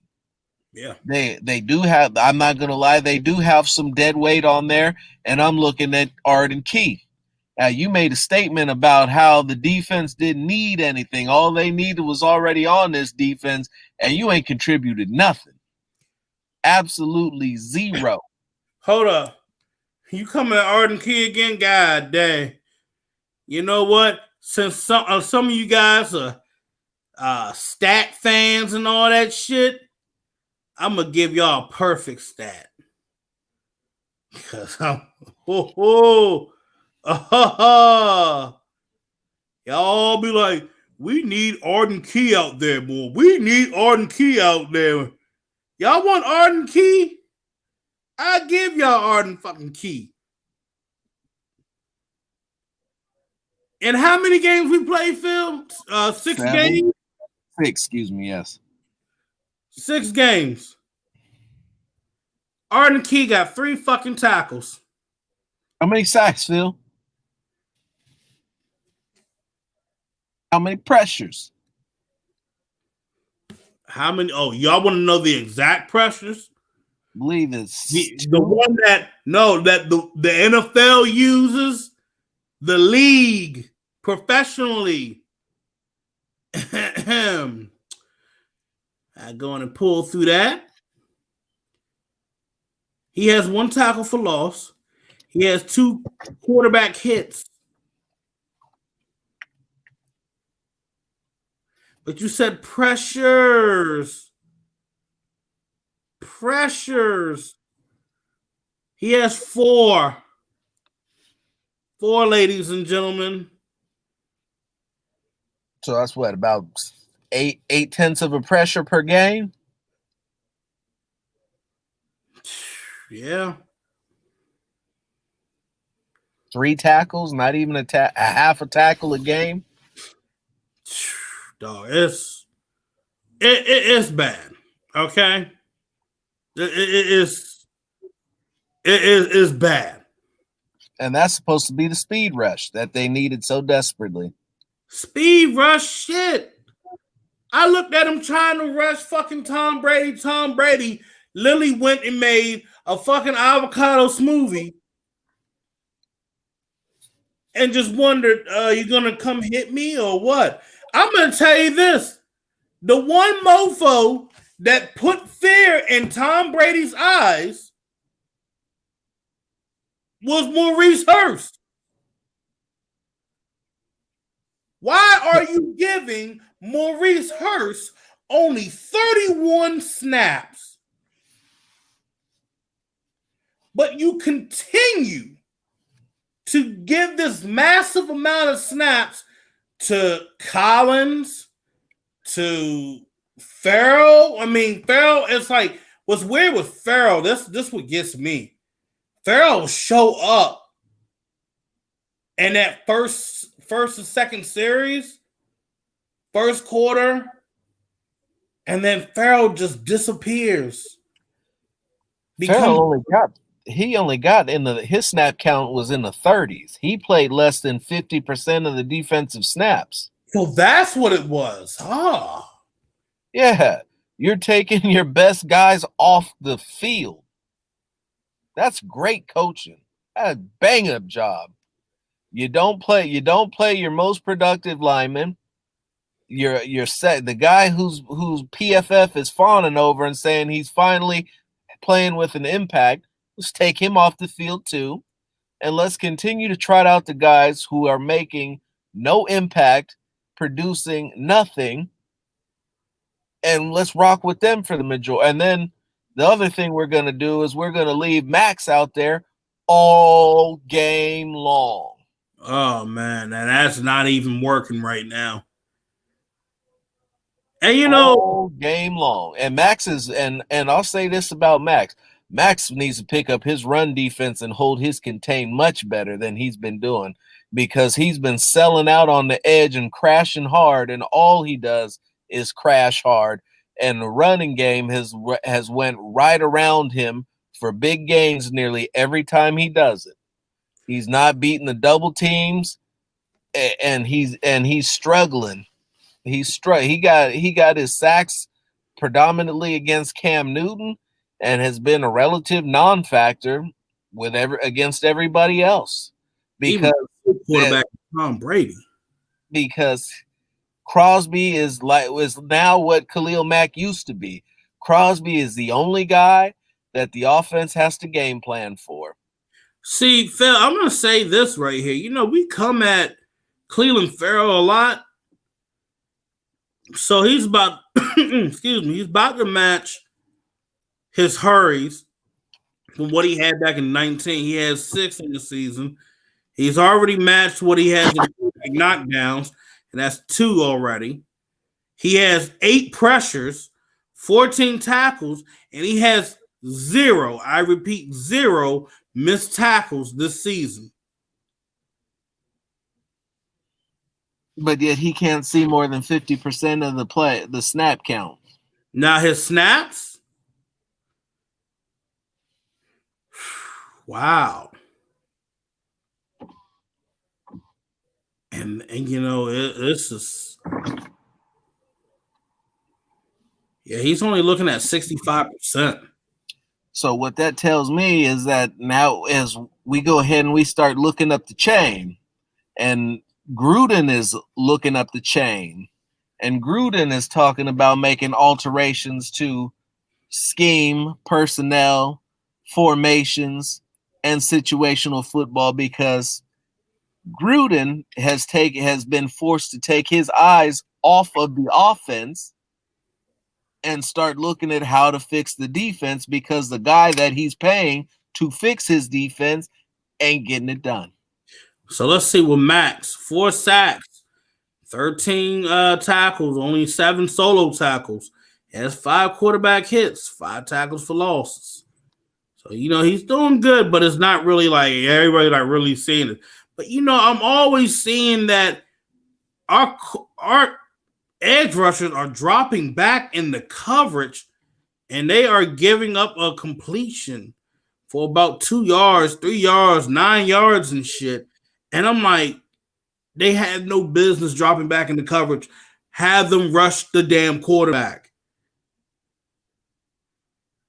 Yeah. They do have, I'm not going to lie, they do have some dead weight on there, and I'm looking at Arden Key. Now, you made a statement about how the defense didn't need anything. All they needed was already on this defense, and you ain't contributed nothing. Absolutely zero. Hold up. You coming at Arden Key again? God dang. You know what? Since some of you guys are stat fans and all that shit, I'm going to give y'all a perfect stat. Because y'all be like, we need Arden Key out there, boy. We need Arden Key out there. Y'all want Arden Key? I give y'all Arden fucking Key. And how many games we played, Phil? 6 games? 6, excuse me, yes. 6 games. Arden Key got 3 fucking tackles. How many sacks, Phil? How many pressures? How many? Oh, y'all want to know the exact pressures? I believe it's the one that the NFL uses, the league professionally. I go on and pull through that. He has 1 tackle for loss. He has 2 quarterback hits. But you said pressures. Pressures. He has 4. 4, ladies and gentlemen. So that's what, about 8/10 of a pressure per game? Yeah. 3 tackles, not even a half a tackle a game. Dog, it's bad. Okay, it is bad. And that's supposed to be the speed rush that they needed so desperately. Speed rush shit. I looked at him trying to rush fucking Tom Brady. Tom Brady literally went and made a fucking avocado smoothie and just wondered, you gonna come hit me or what? I'm gonna tell you this. The one mofo that put fear in Tom Brady's eyes was Maurice Hurst. Why are you giving Maurice Hurst only 31 snaps, but you continue to give this massive amount of snaps to Collins, to Farrell? I mean, Farrell, it's like, what's weird with Farrell, this what gets me. Farrell show up in that first and second series, first quarter, and then Farrell just disappears. Farrell only got his snap count was in the 30s. He played less than 50% of the defensive snaps. So that's what it was. Yeah, you're taking your best guys off the field. That's great coaching. That's a bang-up job. You don't play your most productive lineman. You're set. The guy whose PFF is fawning over and saying he's finally playing with an impact, let's take him off the field too. And let's continue to trot out the guys who are making no impact, producing nothing. And let's rock with them for the majority. And then the other thing we're going to do is we're going to leave Max out there all game long. Oh, man, that's not even working right now. And, you know, all game long. And Max is, and I'll say this about Max. Max needs to pick up his run defense and hold his contain much better than he's been doing, because he's been selling out on the edge and crashing hard, and all he does is crash hard. And the running game has went right around him for big gains nearly every time he does it. He's not beating the double teams, and he's struggling. He got his sacks predominantly against Cam Newton, and has been a relative non-factor against everybody else, because quarterback Tom Brady. Because Crosby is now what Khalil Mack used to be. Crosby is the only guy that the offense has to game plan for. See, Phil, I'm going to say this right here. You know, we come at Cleveland Farrell a lot. So he's about, he's about to match his hurries from what he had back in 19. He has 6 in the season. He's already matched what he has in knockdowns, and that's 2 already. He has 8 pressures, 14 tackles, and he has 0, I repeat, 0 missed tackles this season. But yet he can't see more than 50% of the snap count. Now his snaps, wow. And you know, it's just, yeah, he's only looking at 65%. So what that tells me is that now as we go ahead and we start looking up the chain, and Gruden is looking up the chain, and Gruden is talking about making alterations to scheme, personnel, formations, and situational football, because Gruden has been forced to take his eyes off of the offense and start looking at how to fix the defense, because the guy that he's paying to fix his defense ain't getting it done. So let's see with Max. 4 sacks, 13 tackles, only 7 solo tackles. He has 5 quarterback hits, 5 tackles for losses. So, you know, he's doing good, but it's not really like everybody like really seeing it. But, you know, I'm always seeing that our edge rushers are dropping back in the coverage, and they are giving up a completion for about 2 yards, 3 yards, 9 yards and shit. And I'm like, they had no business dropping back in the coverage. have them rush the damn quarterback.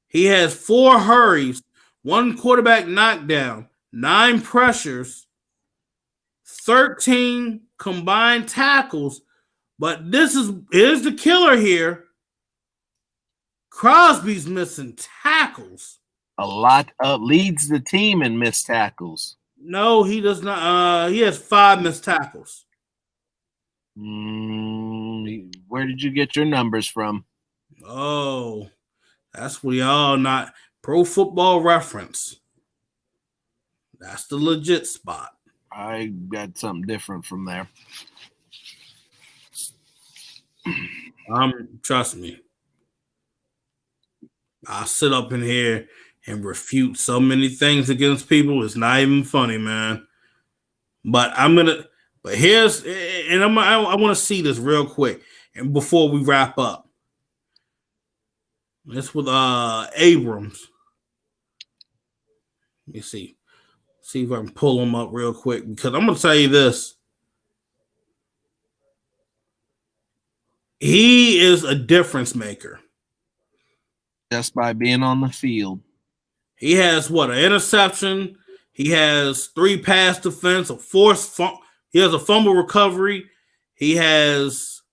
He has 4 hurries, 1 quarterback knockdown, 9 pressures, 13 combined tackles. But here's the killer here. Crosby's missing tackles. A lot leads the team in missed tackles. No, he does not. He has 5 missed tackles. Where did you get your numbers from? Oh, that's what y'all not. Pro Football Reference. That's the legit spot. I got something different from there. Trust me. I'll sit up in here and refute so many things against people. It's not even funny, man. But I want to see this real quick and before we wrap up. This with Abrams. Let me see. See if I can pull him up real quick because I'm gonna tell you this. He is a difference maker. Just by being on the field. He has an interception. He has 3 pass defense, he has a fumble recovery. He has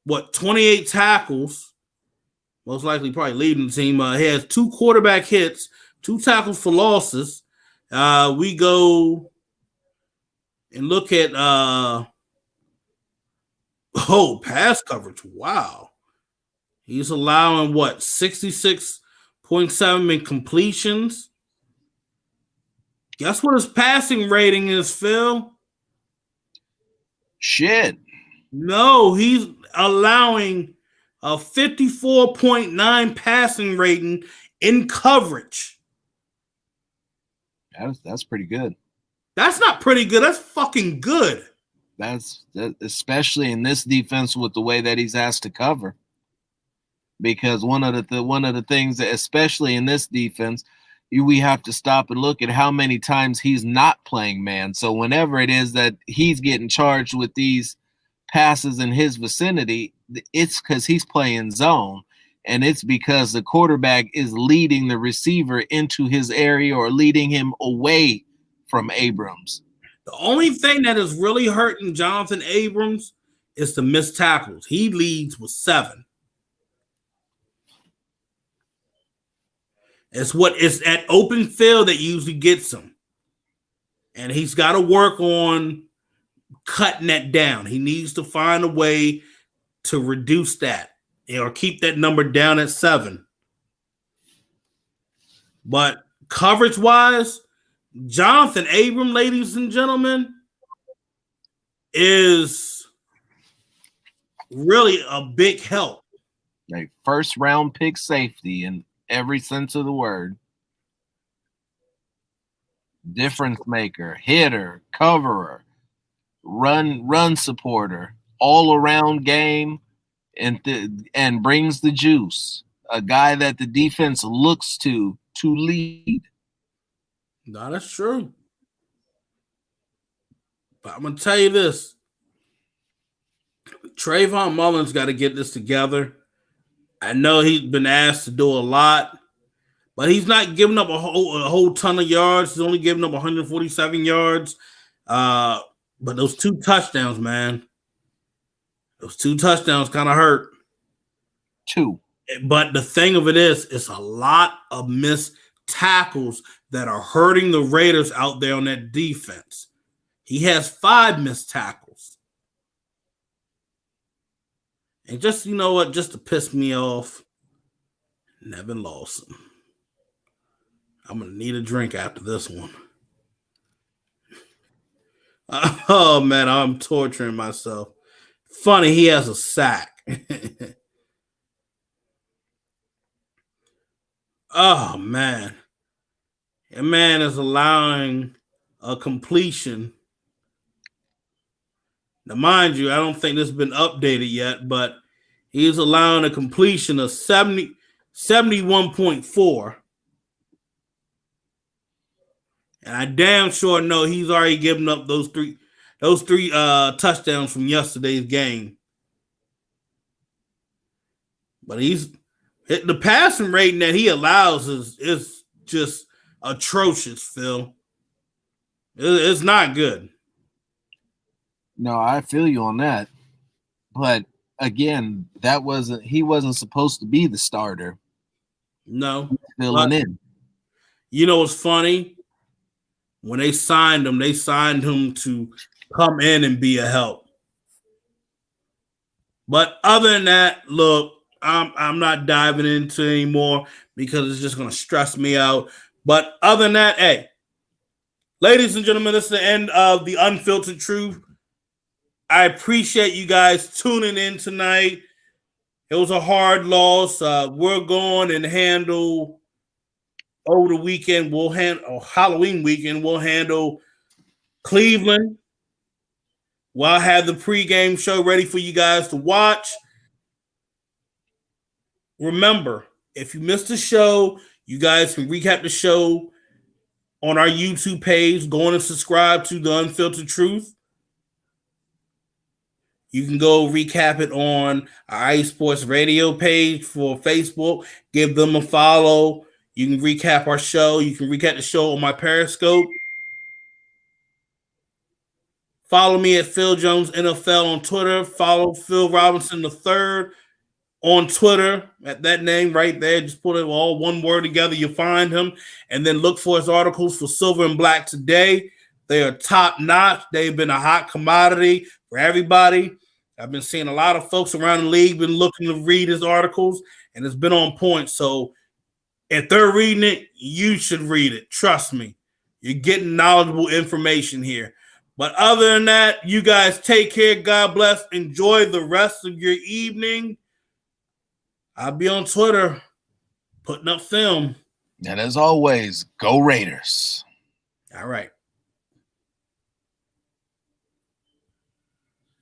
28 tackles. Most likely probably leading the team. He has 2 quarterback hits, 2 tackles for losses. We go and look at pass coverage. Wow. He's allowing 66.7 in completions. Guess what his passing rating is, Phil? Shit. No, he's allowing a 54.9 passing rating in coverage. That's pretty good. That's not pretty good. That's fucking good. That's especially in this defense with the way that he's asked to cover. Because one of the things that, especially in this defense, we have to stop and look at how many times he's not playing man. So whenever it is that he's getting charged with these passes in his vicinity, it's because he's playing zone, and it's because the quarterback is leading the receiver into his area or leading him away from Abrams. The only thing that is really hurting Jonathan Abrams is the missed tackles. He leads with 7. It's at open field that usually gets him. And he's got to work on cutting that down. He needs to find a way to reduce that or keep that number down at 7. But coverage-wise, Jonathan Abram, ladies and gentlemen, is really a big help. Like first-round pick safety in every sense of the word. Difference maker, hitter, coverer, run supporter, all-around game, and brings the juice. A guy that the defense looks to lead. No, that's true. But I'm going to tell you this. Trayvon Mullins got to get this together. I know he's been asked to do a lot, but he's not giving up a whole ton of yards. He's only giving up 147 yards. But those 2 touchdowns, man. Those 2 touchdowns kind of hurt. 2. But the thing of it is, it's a lot of missed tackles that are hurting the Raiders out there on that defense. He has 5 missed tackles. And just, you know what, just to piss me off, Nevin Lawson. I'm going to need a drink after this one. Oh, man, I'm torturing myself. Funny, he has a sack. Oh, man. A man is allowing a completion. Now, mind you, I don't think this has been updated yet, but he's allowing a completion of 71.4. And I damn sure know he's already given up those three touchdowns from yesterday's game. But the passing rating that he allows is just atrocious, Phil. It's not good. No, I feel you on that. But again, he wasn't supposed to be the starter. No. Filling in. You know what's funny? When they signed him to come in and be a help. But other than that, look, I'm not diving into anymore because it's just going to stress me out. But other than that, hey, ladies and gentlemen, this is the end of the Unfiltered Truth. I appreciate you guys tuning in tonight. It was a hard loss. We're going and handle over the weekend. We'll handle Halloween weekend. We'll handle Cleveland. We'll have the pregame show ready for you guys to watch. Remember, if you missed the show, you guys can recap the show on our YouTube page. Go on and subscribe to the Unfiltered Truth. You can go recap it on our iSports Sports Radio page for Facebook. Give them a follow. You can recap our show. You can recap the show on my Periscope. Follow me at Phil Jones NFL on Twitter. Follow Phil Robinson III on Twitter at that name right there. Just put it all one word together. You'll find him. And then look for his articles for Silver and Black Today. They are top notch. They've been a hot commodity for everybody. I've been seeing a lot of folks around the league been looking to read his articles, and it's been on point. So if they're reading it, you should read it. Trust me. You're getting knowledgeable information here. But other than that, you guys take care. God bless. Enjoy the rest of your evening. I'll be on Twitter putting up film. And as always, go Raiders. All right.